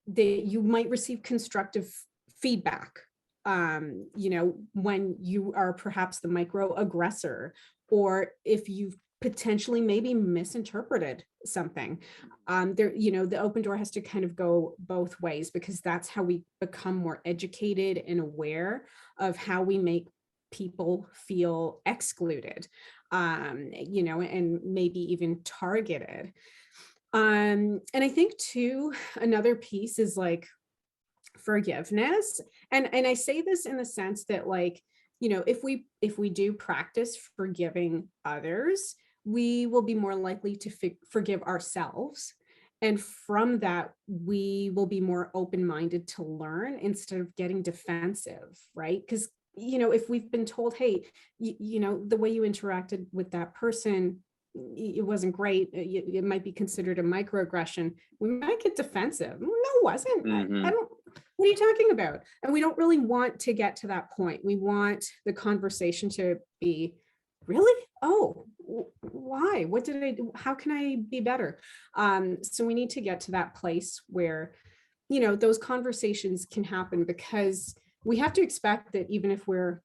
S5: that you might receive constructive feedback, when you are perhaps the microaggressor, or if you've potentially maybe misinterpreted something. The open door has to kind of go both ways, because that's how we become more educated and aware of how we make people feel excluded, and maybe even targeted. And I think too, another piece is like forgiveness. And I say this in the sense that, like, if we do practice forgiving others, we will be more likely to forgive ourselves. And from that, we will be more open-minded to learn instead of getting defensive, right? Because, if we've been told, hey, the way you interacted with that person, it wasn't great, it might be considered a microaggression, we might get defensive. No, it wasn't. I don't, what are you talking about? And we don't really want to get to that point. We want the conversation to be, really? Oh, why? What did I do? How can I be better? So we need to get to that place where, those conversations can happen, because we have to expect that even if we're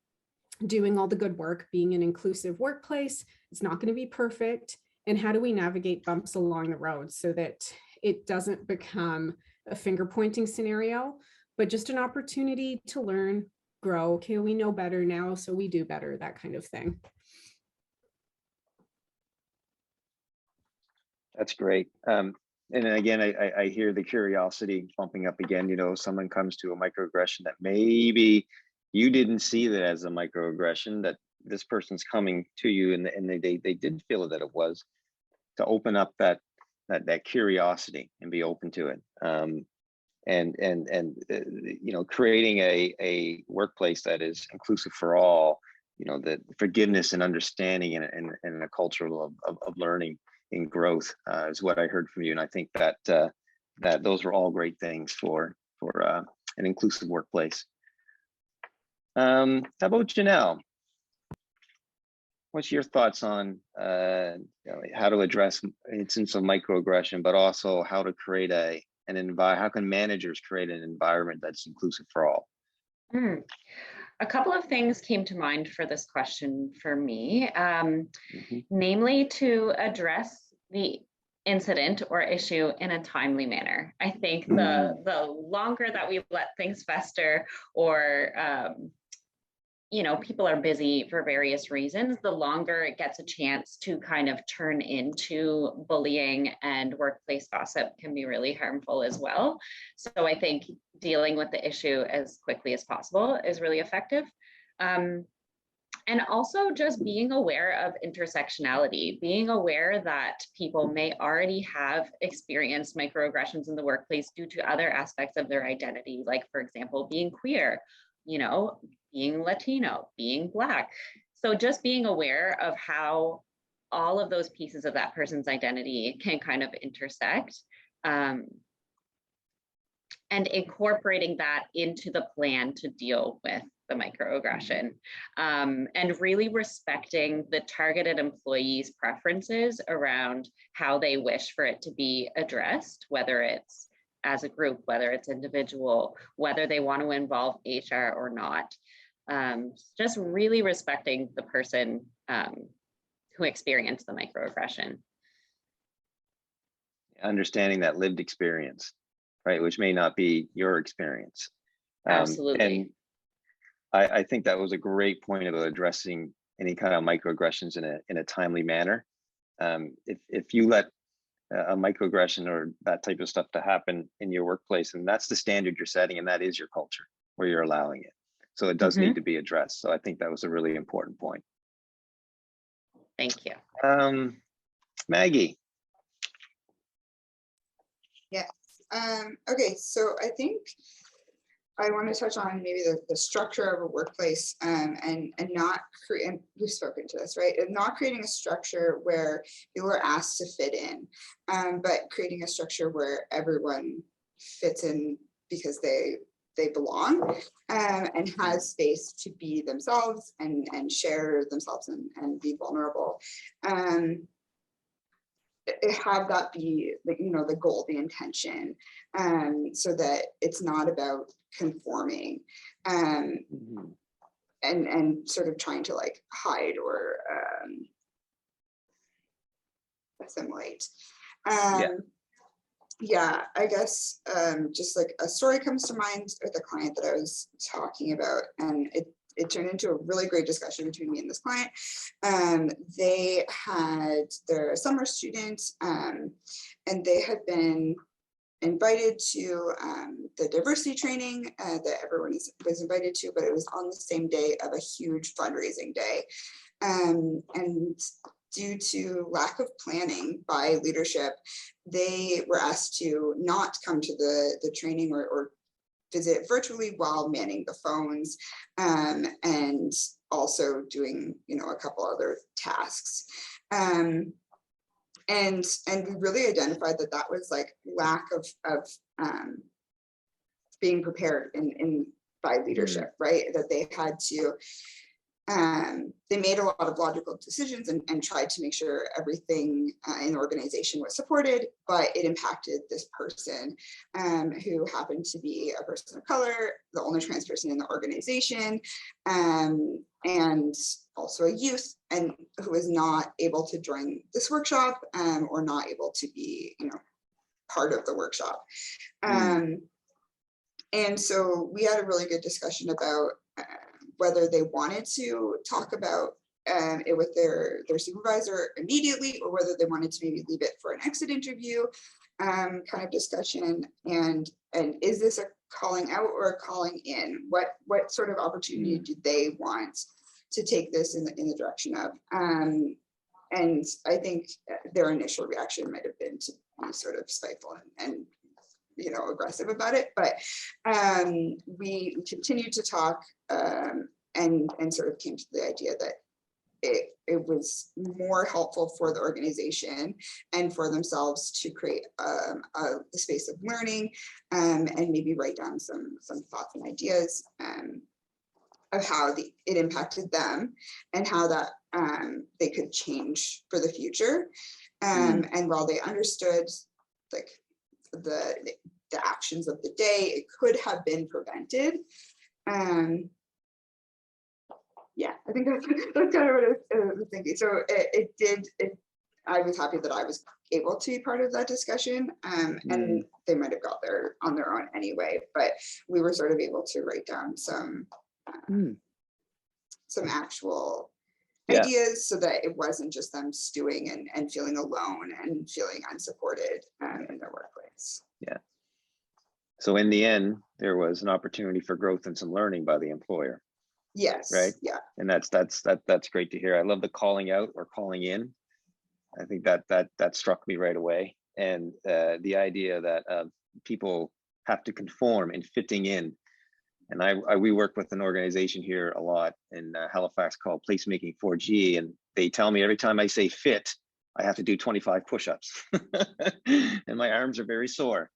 S5: doing all the good work, being an inclusive workplace, it's not going to be perfect. And how do we navigate bumps along the road so that it doesn't become a finger pointing scenario, but just an opportunity to learn, grow. Okay, we know better now, so we do better, that kind of thing.
S7: That's great. And then again, I hear the curiosity bumping up again. Someone comes to a microaggression that maybe you didn't see that as a microaggression, that this person's coming to you, and they did feel that it was to open up that curiosity and be open to it, and you know, creating a workplace that is inclusive for all. You know, the forgiveness and understanding and a culture of learning and growth is what I heard from you, and I think that that those were all great things for an inclusive workplace. How about Janelle? What's your thoughts on you know, how to address instances of microaggression, but also how to create an environment? How can managers create an environment that's inclusive for all?
S4: A couple of things came to mind for this question for me, namely to address the incident or issue in a timely manner. I think the longer that we let things fester, or you know, people are busy for various reasons, the longer it gets a chance to kind of turn into bullying, and workplace gossip can be really harmful as well. So I think dealing with the issue as quickly as possible is really effective. And also just being aware of intersectionality, being aware that people may already have experienced microaggressions in the workplace due to other aspects of their identity, like, for example, being queer, you know, being Latino, being Black. So just being aware of how all of those pieces of that person's identity can kind of intersect, and incorporating that into the plan to deal with the microaggression, and really respecting the targeted employee's preferences around how they wish for it to be addressed, whether it's as a group, whether it's individual, whether they want to involve HR or not. Just really respecting the person who experienced the microaggression.
S7: Understanding that lived experience, right, which may not be your experience.
S4: Absolutely.
S7: And I think that was a great point about addressing any kind of microaggressions in a timely manner. If you let a microaggression or that type of stuff to happen in your workplace, and that's the standard you're setting, and that is your culture where you're allowing it. So it does need to be addressed. So I think that was a really important point.
S4: Thank you.
S7: Maggie.
S2: Yes. Okay, so I think I want to touch on maybe the structure of a workplace, and not create, and we've spoken to this, right? And not creating a structure where people are asked to fit in, but creating a structure where everyone fits in because they belong, and has space to be themselves and share themselves and be vulnerable. Have that be, you know, the goal, the intention, so that it's not about conforming, and sort of trying to like hide or assimilate. Yeah, I guess just like a story comes to mind with a client that I was talking about, and it turned into a really great discussion between me and this client. They had their summer student, and they had been invited to the diversity training that everyone was invited to, but it was on the same day of a huge fundraising day. And due to lack of planning by leadership, they were asked to not come to the training or visit virtually while manning the phones, and also doing, you know, a couple other tasks. And we really identified that was like lack of being prepared by leadership, right? That they had to, they made a lot of logical decisions and tried to make sure everything in the organization was supported, but it impacted this person who happened to be a person of color, the only trans person in the organization, and also a youth, and who was not able to join this workshop, or not able to be, you know, part of the workshop. And so we had a really good discussion about whether they wanted to talk about it with their supervisor immediately, or whether they wanted to maybe leave it for an exit interview kind of discussion. And is this a calling out or a calling in? What sort of opportunity do they want to take this in the direction of. And I think their initial reaction might have been to be sort of spiteful and you know, aggressive about it, but we continued to talk and sort of came to the idea that it was more helpful for the organization and for themselves to create a space of learning and maybe write down some thoughts and ideas of how it impacted them and how that they could change for the future. And while they understood like the actions of the day, it could have been prevented. Yeah, I think that's kind of what I was thinking. So I was happy that I was able to be part of that discussion, and they might have got there on their own anyway, but we were sort of able to write down some actual ideas so that it wasn't just them stewing and feeling alone and feeling unsupported in their workplace.
S7: Yeah. So in the end, there was an opportunity for growth and some learning by the employer.
S2: Yes.
S7: Right.
S2: Yeah.
S7: And that's great to hear. I love the calling out or calling in. I think that struck me right away. And the idea that people have to conform and fitting in. And we work with an organization here a lot in Halifax called Placemaking 4G, and they tell me every time I say fit, I have to do 25 push-ups, and my arms are very sore.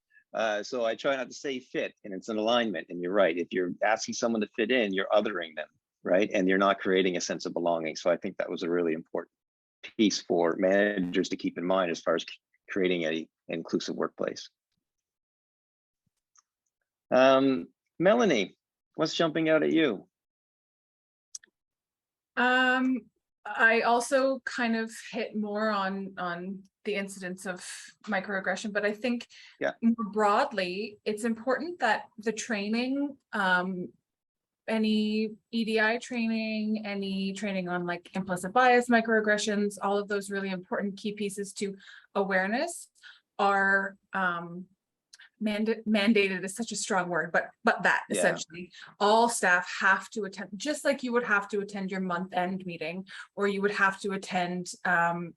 S7: So I try not to say fit, and it's an alignment. And you're right. If you're asking someone to fit in, you're othering them, right? And you're not creating a sense of belonging. So I think that was a really important piece for managers to keep in mind as far as creating an inclusive workplace. Melanie, what's jumping out at you?
S6: I also kind of hit more on the incidence of microaggression, but I think more broadly, it's important that the training, any EDI training, any training on like implicit bias, microaggressions, all of those really important key pieces to awareness are mandated is such a strong word, but that essentially all staff have to attend, just like you would have to attend your month-end meeting, or you would have to attend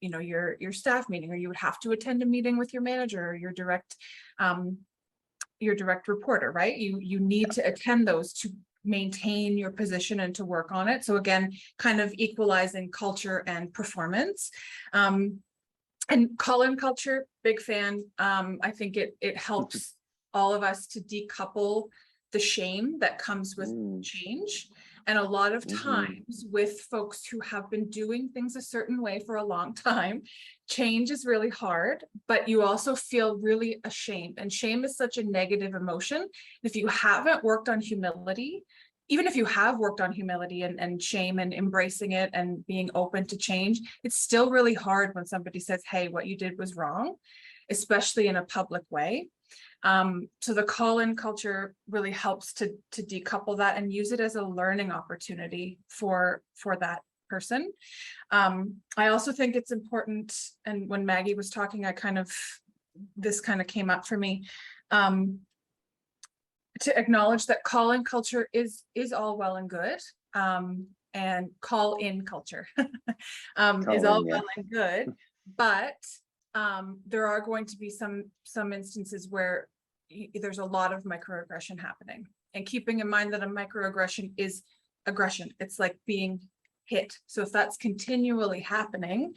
S6: you know, your staff meeting, or you would have to attend a meeting with your manager or your direct reporter, right? You need to attend those to maintain your position and to work on it. So again, kind of equalizing culture and performance. And call-in culture, big fan. I think it helps all of us to decouple the shame that comes with change. And a lot of times with folks who have been doing things a certain way for a long time, change is really hard, but you also feel really ashamed. And shame is such a negative emotion. If you haven't worked on humility, even if you have worked on humility and shame and embracing it and being open to change, it's still really hard when somebody says, hey, what you did was wrong, especially in a public way. So the call-in culture really helps to decouple that and use it as a learning opportunity for that person. I also think it's important, and when Maggie was talking, this kind of came up for me, to acknowledge that call-in culture is all well and good, and call-in culture is all well and good, but there are going to be some instances where there's a lot of microaggression happening, and keeping in mind that a microaggression is aggression. It's like being hit. So if that's continually happening,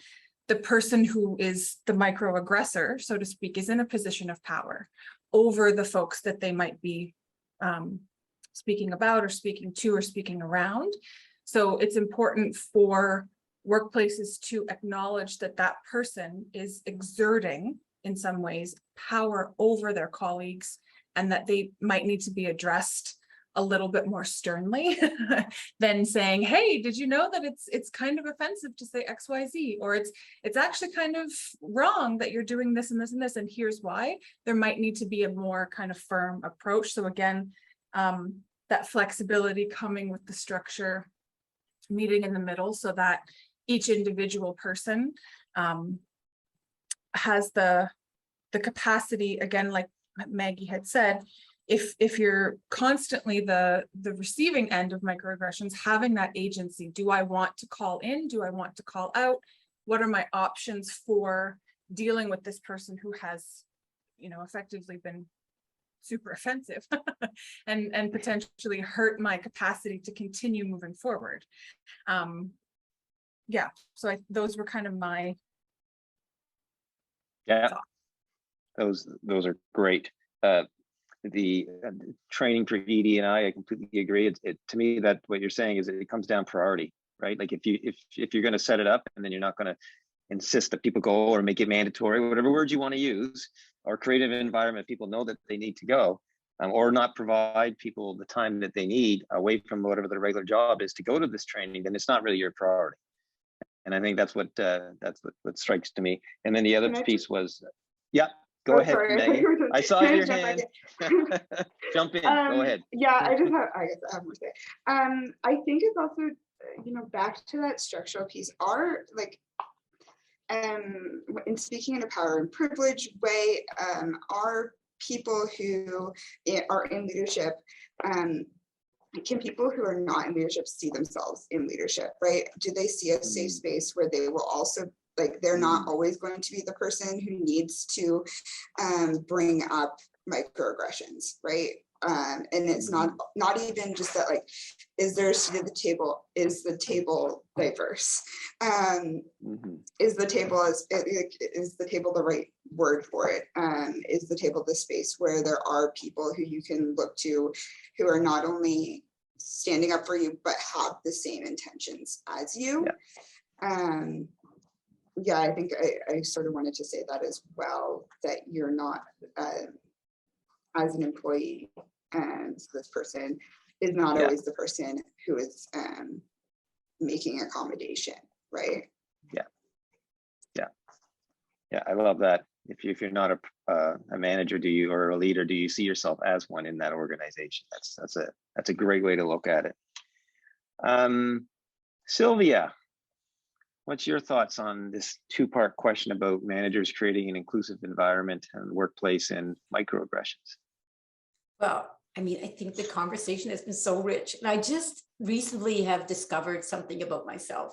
S6: the person who is the microaggressor, so to speak, is in a position of power over the folks that they might be speaking about or speaking to or speaking around. So it's important for workplaces to acknowledge that that person is exerting in some ways power over their colleagues, and that they might need to be addressed a little bit more sternly than saying, hey, did you know that it's kind of offensive to say XYZ, or it's actually kind of wrong that you're doing this and this and this, and here's why. There might need to be a more kind of firm approach. So again, that flexibility coming with the structure, meeting in the middle, so that each individual person has the capacity, again, like Maggie had said, if you're constantly the receiving end of microaggressions, having that agency, do I want to call in? Do I want to call out? What are my options for dealing with this person who has, you know, effectively been super offensive and potentially hurt my capacity to continue moving forward? Yeah, so those were kind of my thoughts.
S7: Those are great. The training for ED&I completely agree. To me, that what you're saying is it comes down priority, right? Like if you're going to set it up and then you're not going to insist that people go or make it mandatory, whatever words you want to use, or create an environment people know that they need to go, or not provide people the time that they need away from whatever their regular job is to go to this training, then it's not really your priority. And I think that's what strikes to me. And then the other piece was, yeah. Go ahead, Maggie. I saw your hand. Jump in. Go ahead.
S2: Yeah, I guess I have more to say. I think it's also, you know, back to that structural piece. In speaking in a power and privilege way, are people who are in leadership, can people who are not in leadership see themselves in leadership, right? Do they see a safe space where they will also, like, they're not always going to be the person who needs to bring up microaggressions, right? And it's not even just that, like, is there a seat at the table? Is the table diverse? Is the table the right word for it? Is the table the space where there are people who you can look to who are not only standing up for you, but have the same intentions as you? Yeah, I think I sort of wanted to say that as well, that you're not, as an employee, and this person is not always the person who is making accommodation, right?
S7: Yeah, I love that. If you're not a manager, or a leader, do you see yourself as one in that organization? That's a great way to look at it. Sylvia, what's your thoughts on this two-part question about managers creating an inclusive environment and workplace and microaggressions?
S3: Well, I mean, I think the conversation has been so rich, and I just recently have discovered something about myself.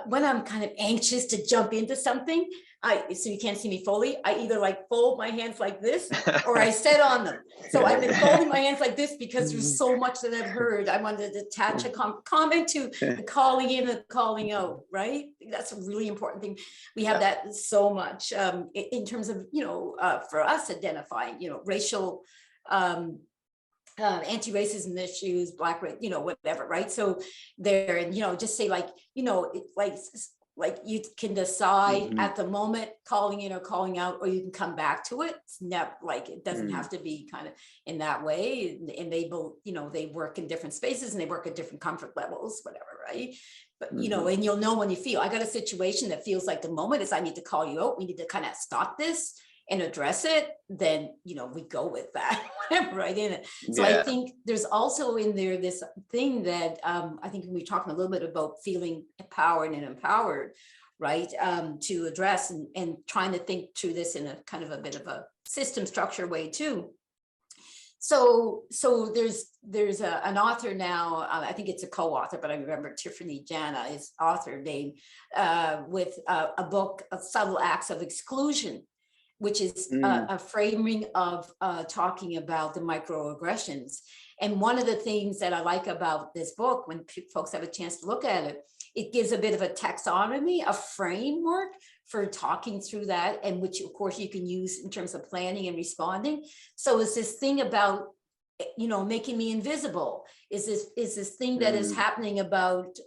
S3: When I'm kind of anxious to jump into something, so you can't see me fully, I either like fold my hands like this or I sit on them. So I've been folding my hands like this because there's so much that I've heard. I wanted to attach a comment to the calling in and calling out, right? That's a really important thing. We have that so much in terms of, you know, for us identifying, you know, racial anti-racism issues, black race, you know, whatever, right? So there, and, you know, just say, like, you know, like you can decide at the moment calling in or calling out, or you can come back to it. It's never, like, it doesn't have to be kind of in that way. And they both, you know, they work in different spaces and they work at different comfort levels, whatever, right? But, you know, and you'll know when you feel, I got a situation that feels like the moment is I need to call you out. We need to kind of stop this and address it, then, you know, we go with that, right in it. So I think there's also in there this thing that I think we're talking a little bit about feeling empowered and empowered, right? To address and trying to think through this in a kind of a bit of a system structure way too. So there's an author now, I think it's a co-author, but I remember Tiffany Jana is author name, with a book of Subtle Acts of Exclusion, which is a framing of talking about the microaggressions. And one of the things that I like about this book, when folks have a chance to look at it, it gives a bit of a taxonomy, a framework for talking through that, and which of course you can use in terms of planning and responding. So it's this thing about, you know, making me invisible, is this thing that is happening about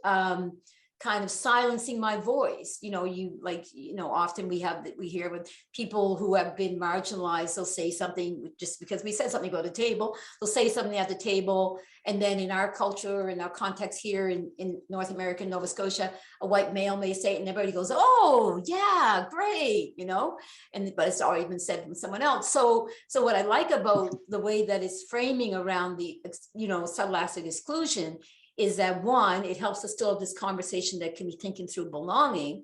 S3: kind of silencing my voice. You know, often we hear with people who have been marginalized, they'll say something just because we said something about a table, they'll say something at the table. And then in our culture, in our context here in North America, Nova Scotia, a white male may say it and everybody goes, oh yeah, great, you know, but it's already been said from someone else. So what I like about the way that it's framing around the, you know, subtle acts of exclusion is that, one, it helps us still have this conversation that can be thinking through belonging.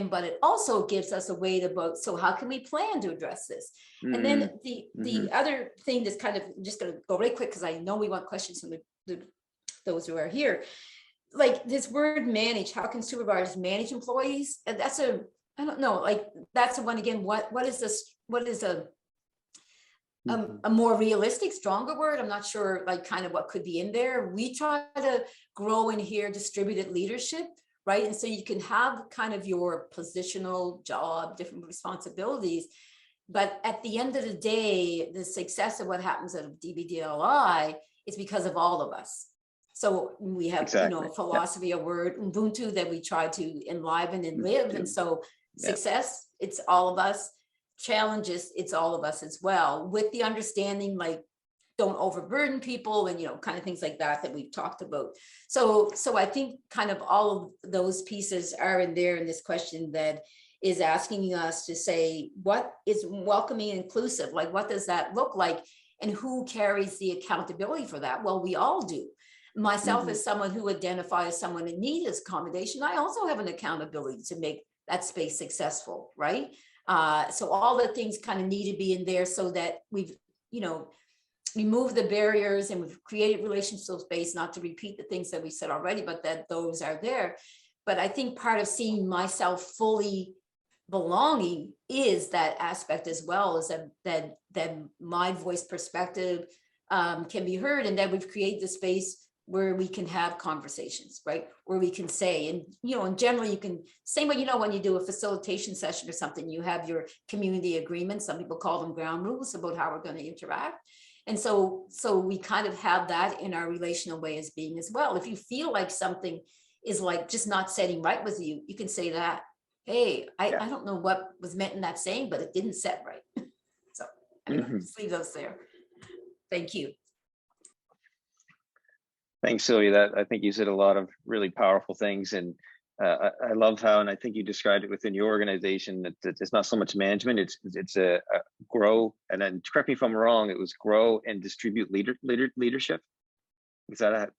S3: but it also gives us a way to vote. So how can we plan to address this? And then the other thing that's kind of, I'm just going to go really quick because I know we want questions from those who are here. Like this word manage, how can supervisors manage employees? And that's I don't know, like that's the one again, what is this? What is a more realistic, stronger word? I'm not sure, like kind of what could be in there. We try to grow in here distributed leadership, right? And so you can have kind of your positional job, different responsibilities, but at the end of the day, the success of what happens at a DBDLI is because of all of us. So we have, you know, a philosophy, a word, Ubuntu, that we try to enliven and live. And so success, it's all of us. Challenges, it's all of us as well, with the understanding, like, don't overburden people and, you know, kind of things like that we've talked about. So I think kind of all of those pieces are in there in this question that is asking us to say, what is welcoming and inclusive? Like, what does that look like? And who carries the accountability for that? Well, we all do. Myself, as someone who identifies someone in need as accommodation, I also have an accountability to make that space successful, right? So all the things kind of need to be in there so that we've, you know, removed the barriers and we've created relationship space, not to repeat the things that we said already, but that those are there. But I think part of seeing myself fully belonging is that aspect as well, is that my voice perspective can be heard, and that we've created the space where we can have conversations, right? Where we can say, and, you know, and generally you can, same way, you know, when you do a facilitation session or something, you have your community agreements, some people call them ground rules about how we're going to interact. And so we kind of have that in our relational way as being as well. If you feel like something is like just not setting right with you, you can say that, hey, I don't know what was meant in that saying, but it didn't set right. So anyway, just leave those there. Thank you.
S7: Thanks, Sylvia. I think you said a lot of really powerful things, and I love how, and I think you described it within your organization, that it's not so much management, it's a grow, and then correct me if I'm wrong, it was grow and distribute leadership. Is that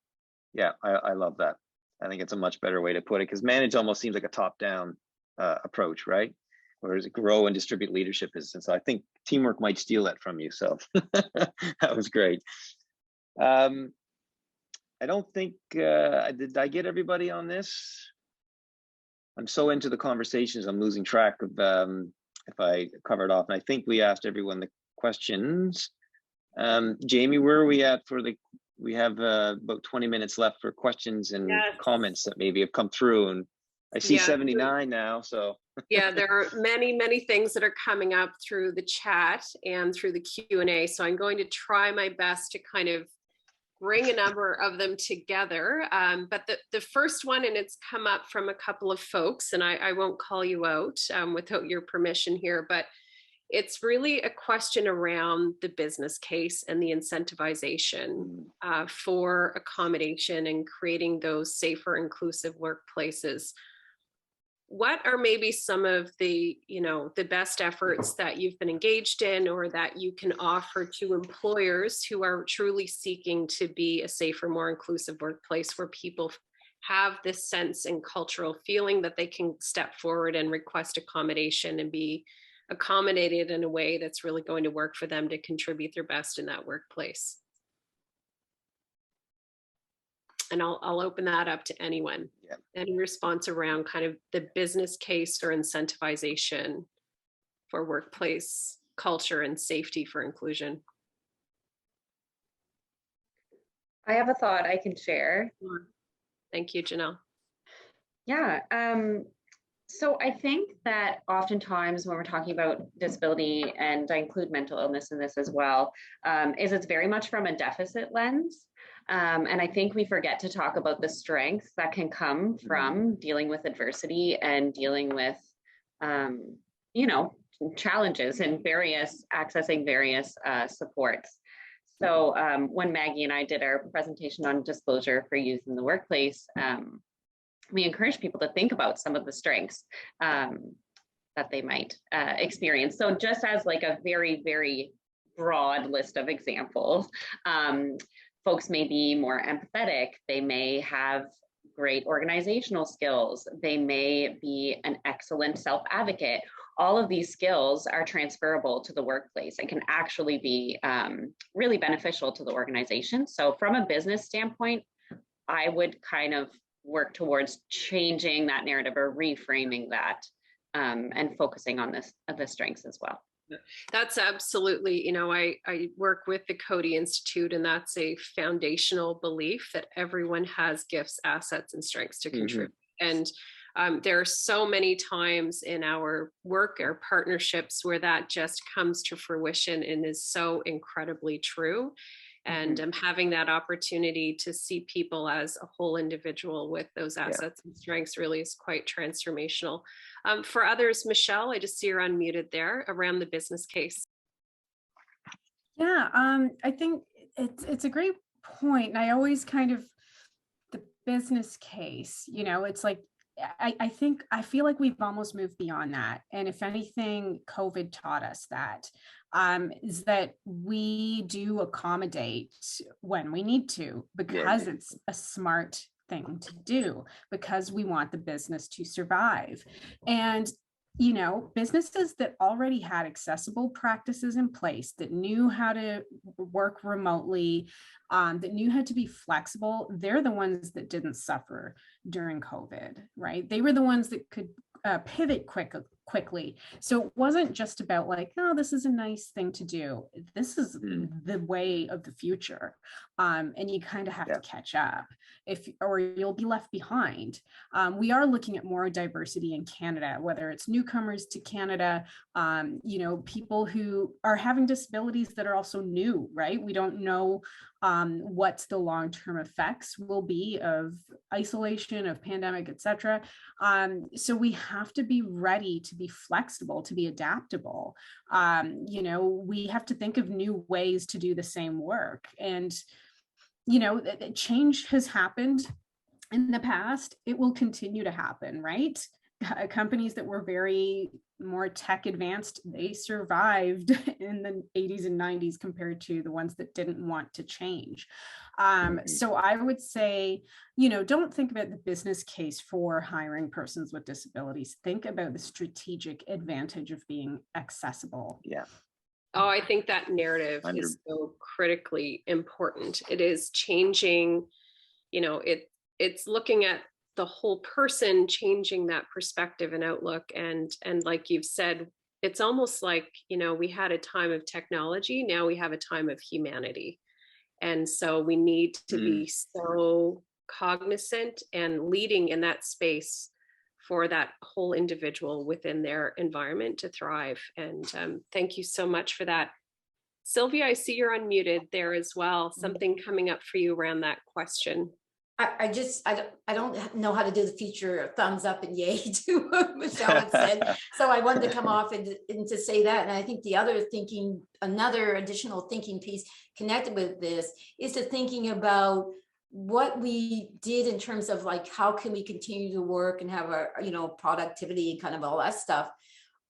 S7: yeah, I love that. I think it's a much better way to put it, because manage almost seems like a top-down approach, right? Whereas grow and distribute leadership is, and so I think teamwork might steal that from you. So that was great. I don't think, did I get everybody on this? I'm so into the conversations, I'm losing track of if I covered off. And I think we asked everyone the questions. Jamie, where are we at for we have about 20 minutes left for questions and comments that maybe have come through. And I see 79 now, so.
S1: Yeah, there are many things that are coming up through the chat and through the Q&A. So I'm going to try my best to kind of bring a number of them together. But the first one, and it's come up from a couple of folks, and I won't call you out without your permission here, but it's really a question around the business case and the incentivization for accommodation and creating those safer, inclusive workplaces. What are maybe some of the, you know, the best efforts that you've been engaged in, or that you can offer to employers who are truly seeking to be a safer, more inclusive workplace, where people have this sense and cultural feeling that they can step forward and request accommodation and be accommodated in a way that's really going to work for them to contribute their best in that workplace? And I'll open that up to anyone. Any response around kind of the business case or incentivization for workplace culture and safety for inclusion?
S4: I have a thought I can share.
S1: Thank you, Janelle.
S4: Yeah. So I think that oftentimes when we're talking about disability, and I include mental illness in this as well, is it's very much from a deficit lens. And I think we forget to talk about the strengths that can come from dealing with adversity and dealing with, you know, challenges and accessing various supports. So when Maggie and I did our presentation on disclosure for youth in the workplace, we encourage people to think about some of the strengths that they might experience. So just as like a very broad list of examples, folks may be more empathetic, they may have great organizational skills. They may be an excellent self-advocate. All of these skills are transferable to the workplace and can actually be really beneficial to the organization. So from a business standpoint, I would kind of work towards changing that narrative or reframing that and focusing on the strengths as well.
S1: That's absolutely, you know, I work with the 𝐂𝐫𝐞 Institute, and that's a foundational belief that everyone has gifts, assets, and strengths to contribute. And there are so many times in our work, our partnerships, where that just comes to fruition and is so incredibly true. And having that opportunity to see people as a whole individual with those assets and strengths really is quite transformational. For others, Michelle, I just see you're unmuted there around the business case.
S5: Yeah, I think it's a great point. And I always kind of, the business case, you know, it's like, I feel like we've almost moved beyond that. And if anything, COVID taught us that, is that we do accommodate when we need to, because it's a smart thing to do, because we want the business to survive. And you know, businesses that already had accessible practices in place, that knew how to work remotely, that knew how to be flexible, they're the ones that didn't suffer during COVID, right? They were the ones that could pivot quickly. So it wasn't just about like, oh, this is a nice thing to do. This is the way of the future. And you kind of have to catch up, or you'll be left behind. We are looking at more diversity in Canada, whether it's newcomers to Canada, you know, people who are having disabilities that are also new, right? We don't know what the long-term effects will be of isolation, of pandemic, etc. So we have to be ready to be flexible, to be adaptable. You know, we have to think of new ways to do the same work. And, you know, change has happened in the past. It will continue to happen, right? Companies that were very more tech advanced, they survived in the 80s and 90s compared to the ones that didn't want to change. So I would say, you know, don't think about the business case for hiring persons with disabilities. Think about the strategic advantage of being accessible.
S1: Yeah. Oh, I think that narrative is so critically important. It is changing, you know, it's looking at the whole person, changing that perspective and outlook. And like you've said, it's almost like, you know, we had a time of technology, now we have a time of humanity. And so we need to be so cognizant and leading in that space for that whole individual within their environment to thrive. And thank you so much for that. Sylvia, I see you're unmuted there as well. Something coming up for you around that question.
S3: I don't know how to do the feature thumbs up and yay to what Michelle had said. So I wanted to come off and to say that. And I think the other thinking, another additional thinking piece connected with this is to thinking about what we did in terms of like, how can we continue to work and have our, you know, productivity and kind of all that stuff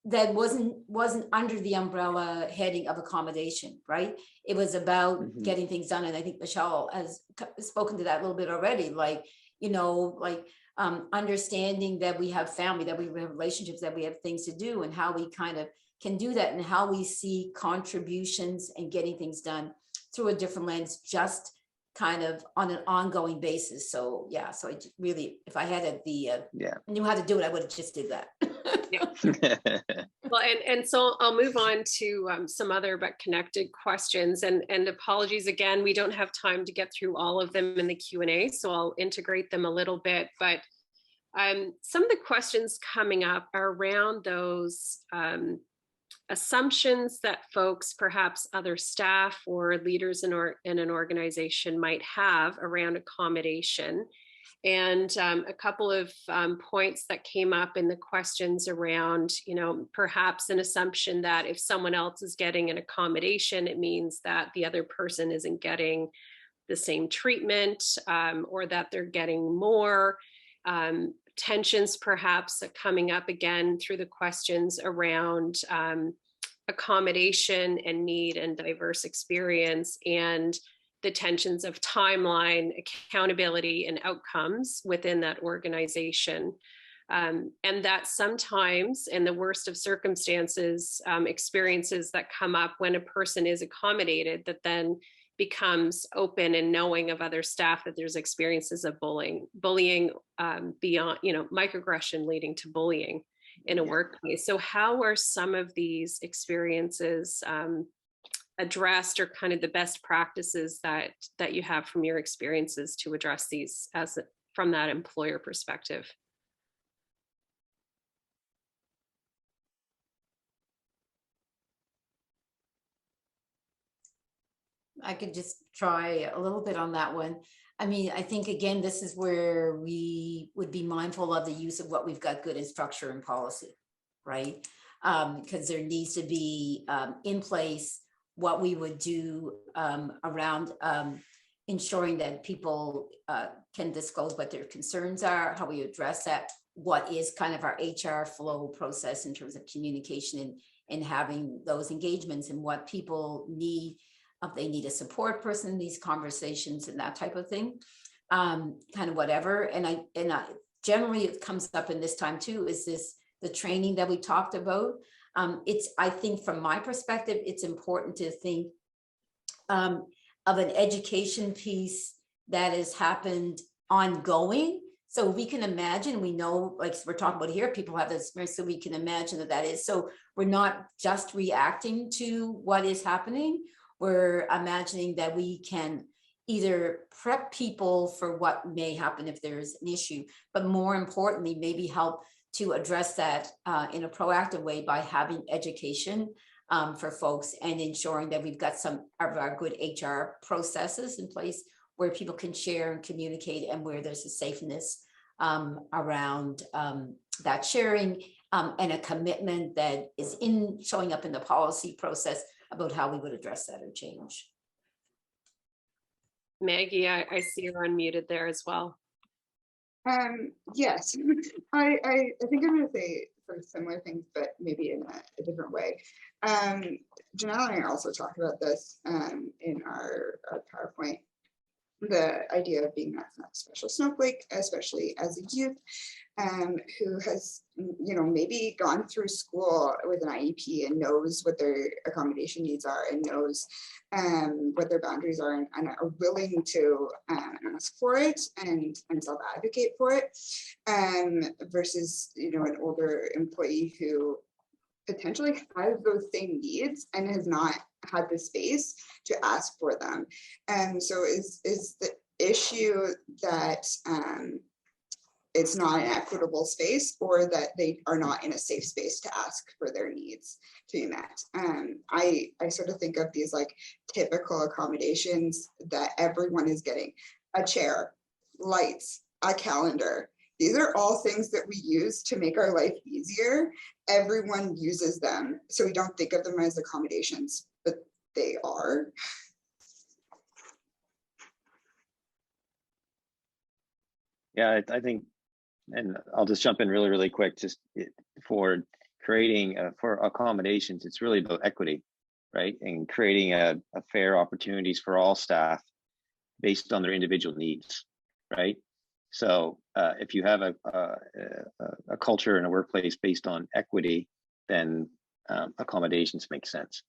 S3: that wasn't under the umbrella heading of accommodation, right? It was about getting things done. And I think Michelle has spoken to that a little bit already, like, you know, like understanding that we have family, that we have relationships, that we have things to do, and how we kind of can do that, and how we see contributions and getting things done through a different lens, just kind of on an ongoing basis. So yeah, so I really, if I had knew how to do it, I would have just did that.
S1: Well, and so I'll move on to some other but connected questions, and apologies again, we don't have time to get through all of them in the Q&A, so I'll integrate them a little bit. But some of the questions coming up are around those assumptions that folks, perhaps other staff or leaders in an organization, might have around accommodation. And a couple of points that came up in the questions around, you know, perhaps an assumption that if someone else is getting an accommodation, it means that the other person isn't getting the same treatment, or that they're getting more. Tensions perhaps coming up again through the questions around accommodation and need and diverse experience, and the tensions of timeline, accountability, and outcomes within that organization. And that sometimes, in the worst of circumstances, experiences that come up when a person is accommodated, that then becomes open and knowing of other staff that there's experiences of bullying beyond, microaggression leading to bullying in a workplace. So how are some of these experiences addressed, or kind of the best practices that you have from your experiences to address these from that employer perspective?
S3: I could just try a little bit on that one. I mean, I think, again, this is where we would be mindful of the use of what we've got good in structure and policy, right? Because there needs to be in place what we would do around ensuring that people can disclose what their concerns are, how we address that, what is kind of our HR flow process in terms of communication and having those engagements, and what people need. If they need a support person in these conversations and that type of thing, kind of whatever. And I generally it comes up in this time too, is the training that we talked about. I think from my perspective, it's important to think of an education piece that has happened ongoing. So we can imagine, we know, like we're talking about here, people have this experience, so we can imagine that is. So we're not just reacting to what is happening. We're imagining that we can either prep people for what may happen if there's an issue, but more importantly, maybe help to address that in a proactive way by having education for folks, and ensuring that we've got some of our good HR processes in place where people can share and communicate, and where there's a safeness around that sharing, and a commitment that is showing up in the policy process about how we would address that or change.
S1: Maggie, I see you're unmuted there as well.
S2: Yes, I think I'm going to say sort of similar things, but maybe in a different way. Janelle and I also talked about this in our PowerPoint. The idea of being that special snowflake, especially as a youth who has, maybe gone through school with an IEP and knows what their accommodation needs are, and knows what their boundaries are, and are willing to ask for it and self-advocate for it, versus, an older employee who potentially has those same needs and has not had the space to ask for them. And so is the issue that it's not an equitable space, or that they are not in a safe space to ask for their needs to be met? I sort of think of these like typical accommodations that everyone is getting: a chair, lights, a calendar. These are all things that we use to make our life easier. Everyone uses them, so we don't think of them as accommodations, but they are.
S7: Yeah, I think, and I'll just jump in really quick, just for creating, for accommodations, it's really about equity, right? And creating a fair opportunities for all staff based on their individual needs, right? So if you have a culture in a workplace based on equity, then accommodations make sense.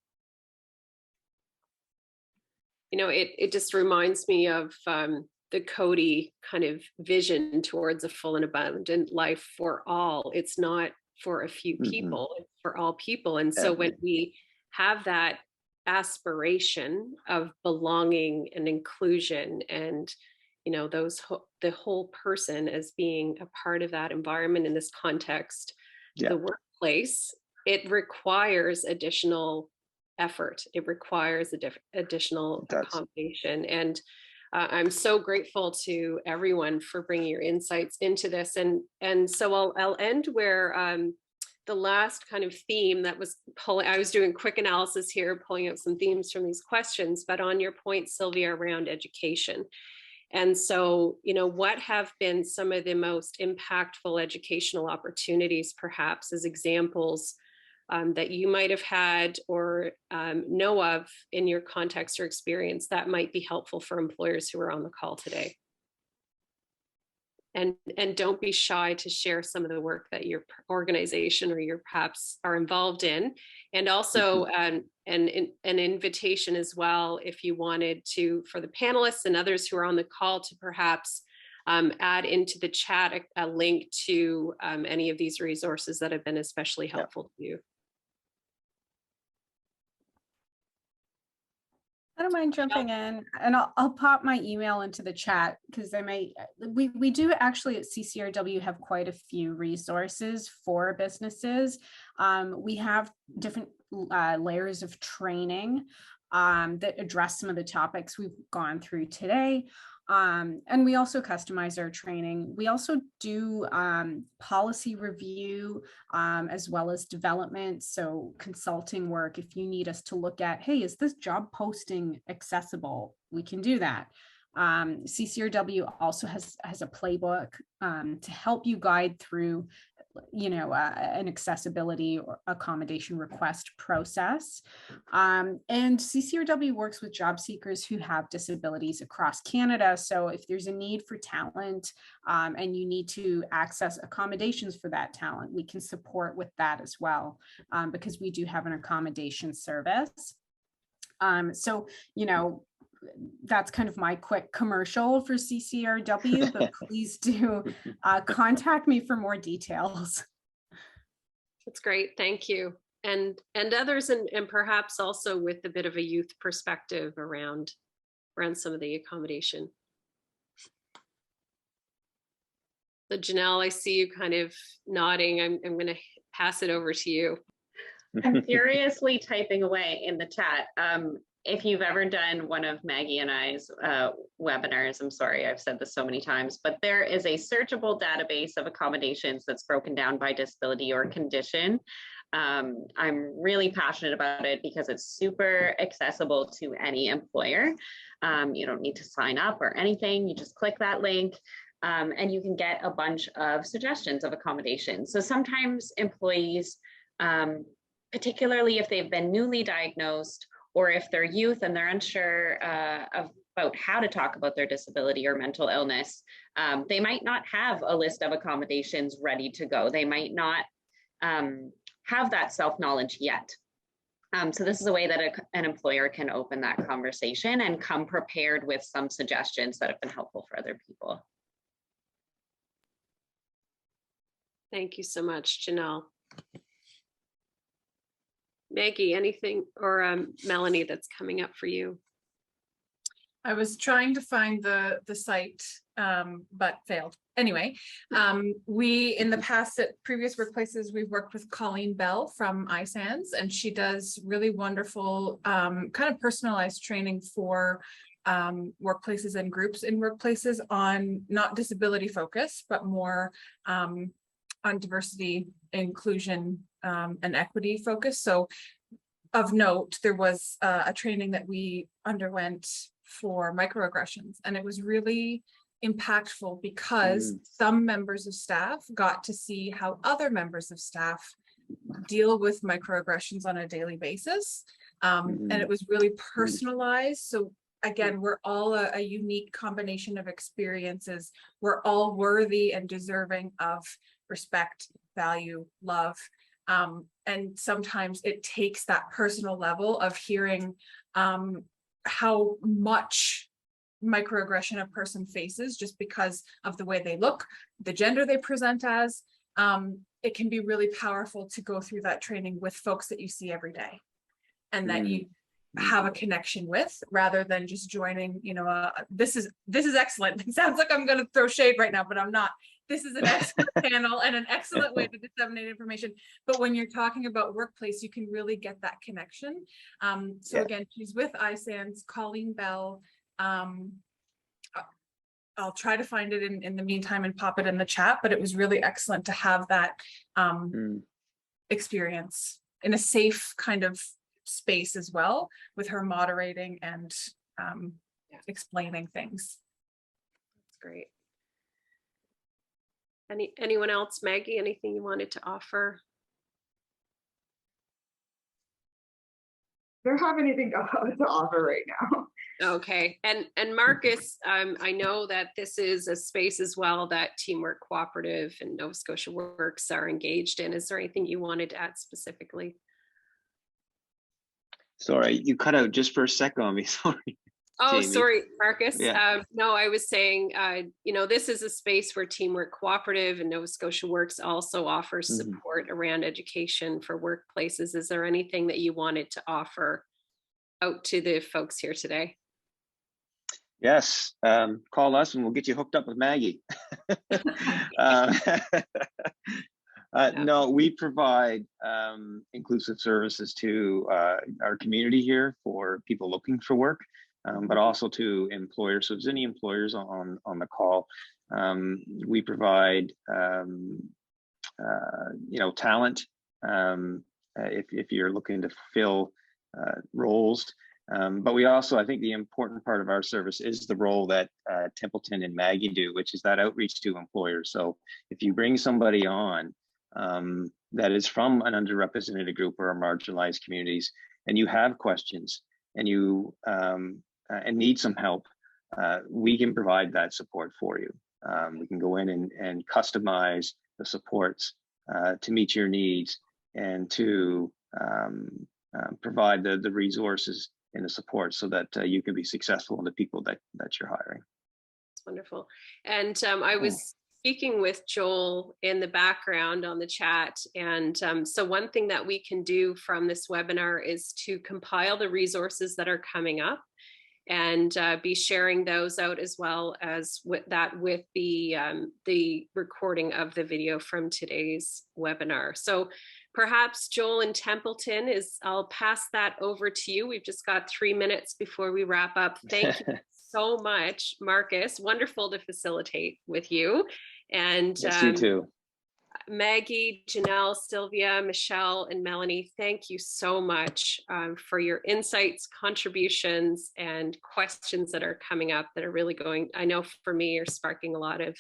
S1: It just reminds me of the 𝐂𝐫𝐞𝐚 kind of vision towards a full and abundant life for all. It's not for a few people, it's for all people. And so when we have that aspiration of belonging and inclusion, and the whole person as being a part of that environment in this context, the workplace, it requires additional effort. It requires additional accommodation. And I'm so grateful to everyone for bringing your insights into this. And so I'll end where the last kind of theme that was I was doing quick analysis here, pulling out some themes from these questions, but on your point, Sylvia, around education. And so, what have been some of the most impactful educational opportunities, perhaps as examples that you might have had or know of in your context or experience that might be helpful for employers who are on the call today. And don't be shy to share some of the work that your organization or your perhaps are involved in. And also an invitation as well, if you wanted to, for the panelists and others who are on the call, to perhaps add into the chat a link to any of these resources that have been especially helpful to you.
S5: I don't mind jumping in, and I'll pop my email into the chat because we do actually at CCRW have quite a few resources for businesses. We have different layers of training that address some of the topics we've gone through today. And we also customize our training. We also do policy review as well as development. So consulting work, if you need us to look at, hey, is this job posting accessible? We can do that. CCRW also has a playbook to help you guide through an accessibility or accommodation request process. And CCRW works with job seekers who have disabilities across Canada. So if there's a need for talent and you need to access accommodations for that talent, we can support with that as well, because we do have an accommodation service. So, that's kind of my quick commercial for CCRW, but please do contact me for more details.
S1: That's great, thank you. And others, and perhaps also with a bit of a youth perspective around some of the accommodation. So Janelle, I see you kind of nodding. I'm going to pass it over to you.
S4: I'm furiously typing away in the chat. If you've ever done one of Maggie and I's webinars, I'm sorry, I've said this so many times, but there is a searchable database of accommodations that's broken down by disability or condition. I'm really passionate about it because it's super accessible to any employer. You don't need to sign up or anything. You just click that link and you can get a bunch of suggestions of accommodations. So sometimes employees, particularly if they've been newly diagnosed, or if they're youth and they're unsure about how to talk about their disability or mental illness, they might not have a list of accommodations ready to go. They might not have that self-knowledge yet. So this is a way that an employer can open that conversation and come prepared with some suggestions that have been helpful for other people.
S1: Thank you so much, Janelle. Maggie, anything, or Melanie, that's coming up for you?
S6: I was trying to find the site, but failed. Anyway, we in the past at previous workplaces, we've worked with Colleen Bell from 𝐬𝐫𝐷𝐿, and she does really wonderful kind of personalized training for workplaces and groups in workplaces on not disability focus, but more on diversity, inclusion, and equity focus. So of note, there was a training that we underwent for microaggressions, and it was really impactful because some members of staff got to see how other members of staff deal with microaggressions on a daily basis. And it was really personalized. So again, we're all a unique combination of experiences. We're all worthy and deserving of respect, value, love. And sometimes it takes that personal level of hearing how much microaggression a person faces just because of the way they look, the gender they present as. It can be really powerful to go through that training with folks that you see every day and that you have a connection with, rather than just joining, this is excellent. It sounds like I'm going to throw shade right now, but I'm not. This is an excellent panel and an excellent way to disseminate information. But when you're talking about workplace, you can really get that connection. So again, she's with 𝐬𝐫𝐷𝐿's, Colleen Bell. I'll try to find it in the meantime and pop it in the chat, but it was really excellent to have that experience in a safe kind of space as well, with her moderating and explaining things.
S1: That's great. Anyone else? Maggie, anything you wanted to offer?
S2: don't have anything to offer right now.
S1: Okay, and Marcus, I know that this is a space as well that Teamwork Cooperative and Nova Scotia Works are engaged in. Is there anything you wanted to add specifically?
S7: Sorry, you cut out just for a second on me. Sorry.
S1: Oh,
S7: Jamie.
S1: sorry, Marcus.
S7: Yeah.
S1: No, I was saying, you know, this is a space where Teamwork Cooperative and Nova Scotia Works also offers support around education for workplaces. Is there anything that you wanted to offer out to the folks here today?
S7: Yes, call us and we'll get you hooked up with Maggie. No, we provide inclusive services to our community here for people looking for work, but also to employers. So if there's any employers on the call, we provide you know, talent if you're looking to fill roles. But we also, I think the important part of our service is the role that Templeton and Maggie do, which is that outreach to employers. So if you bring somebody on that is from an underrepresented group or marginalized communities, and you have questions and you and need some help, we can provide that support for you. We can go in and customize the supports to meet your needs and to provide the resources and the support so that you can be successful in the people that you're hiring.
S1: That's wonderful. And I was speaking with Joel in the background on the chat. And so one thing that we can do from this webinar is to compile the resources that are coming up and be sharing those out as well as with the recording of the video from today's webinar. So perhaps Joel in Templeton I'll pass that over to you. We've just got 3 minutes before we wrap up. Thank you so much, Marcus. Wonderful to facilitate with you. And
S7: yes, you too.
S1: Maggie, Janelle, Sylvia, Michelle, and Melanie, thank you so much for your insights, contributions, and questions that are coming up that are really going, I know for me, are sparking a lot of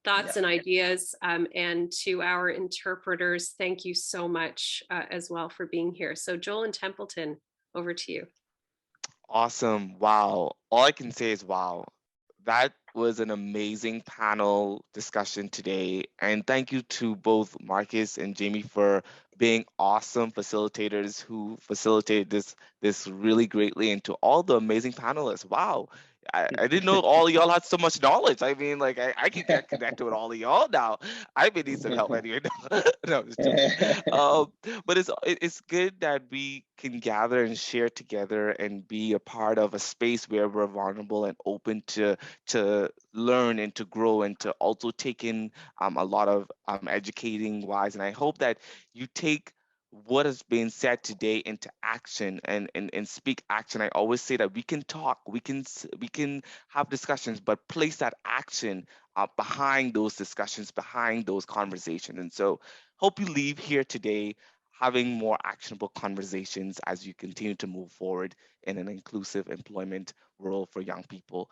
S1: thoughts and ideas. And to our interpreters, thank you so much as well for being here. So Joel and Templeton, over to you.
S8: Awesome. Wow. All I can say is wow. That was an amazing panel discussion today. And thank you to both Marcus and Jamie for being awesome facilitators who facilitated this really greatly, and to all the amazing panelists. Wow. I didn't know all of y'all had so much knowledge. I mean, like I can get connected with all of y'all now. I may need some help anyway. No, just joking. But it's good that we can gather and share together and be a part of a space where we're vulnerable and open to learn and to grow and to also take in a lot of educating wise. And I hope that you take what has been said today into action and speak action. I always say that we can talk, we can have discussions, but place that action behind those discussions, behind those conversations. And so hope you leave here today having more actionable conversations as you continue to move forward in an inclusive employment world for young people.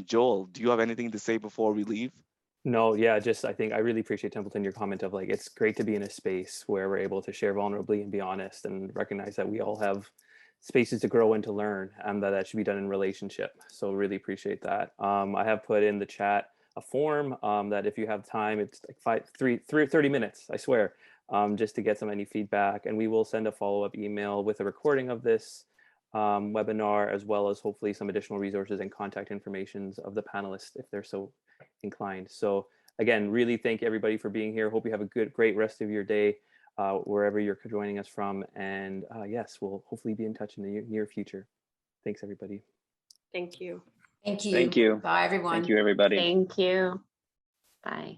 S8: Joel, do you have anything to say before we leave?
S9: No, yeah, just I think I really appreciate, Templeton, your comment of like, it's great to be in a space where we're able to share vulnerably and be honest and recognize that we all have spaces to grow and to learn, and that should be done in relationship. So really appreciate that. I have put in the chat a form that if you have time, it's like 30 minutes, I swear, just to get any feedback. And we will send a follow-up email with a recording of this webinar, as well as hopefully some additional resources and contact informations of the panelists if they're so inclined. So again, really thank everybody for being here. Hope you have a great rest of your day wherever you're joining us from. And yes, we'll hopefully be in touch in the near future. Thanks, everybody.
S1: Thank you.
S3: Thank you.
S7: Thank you.
S3: Bye, everyone.
S7: Thank you, everybody.
S4: Thank you. Bye.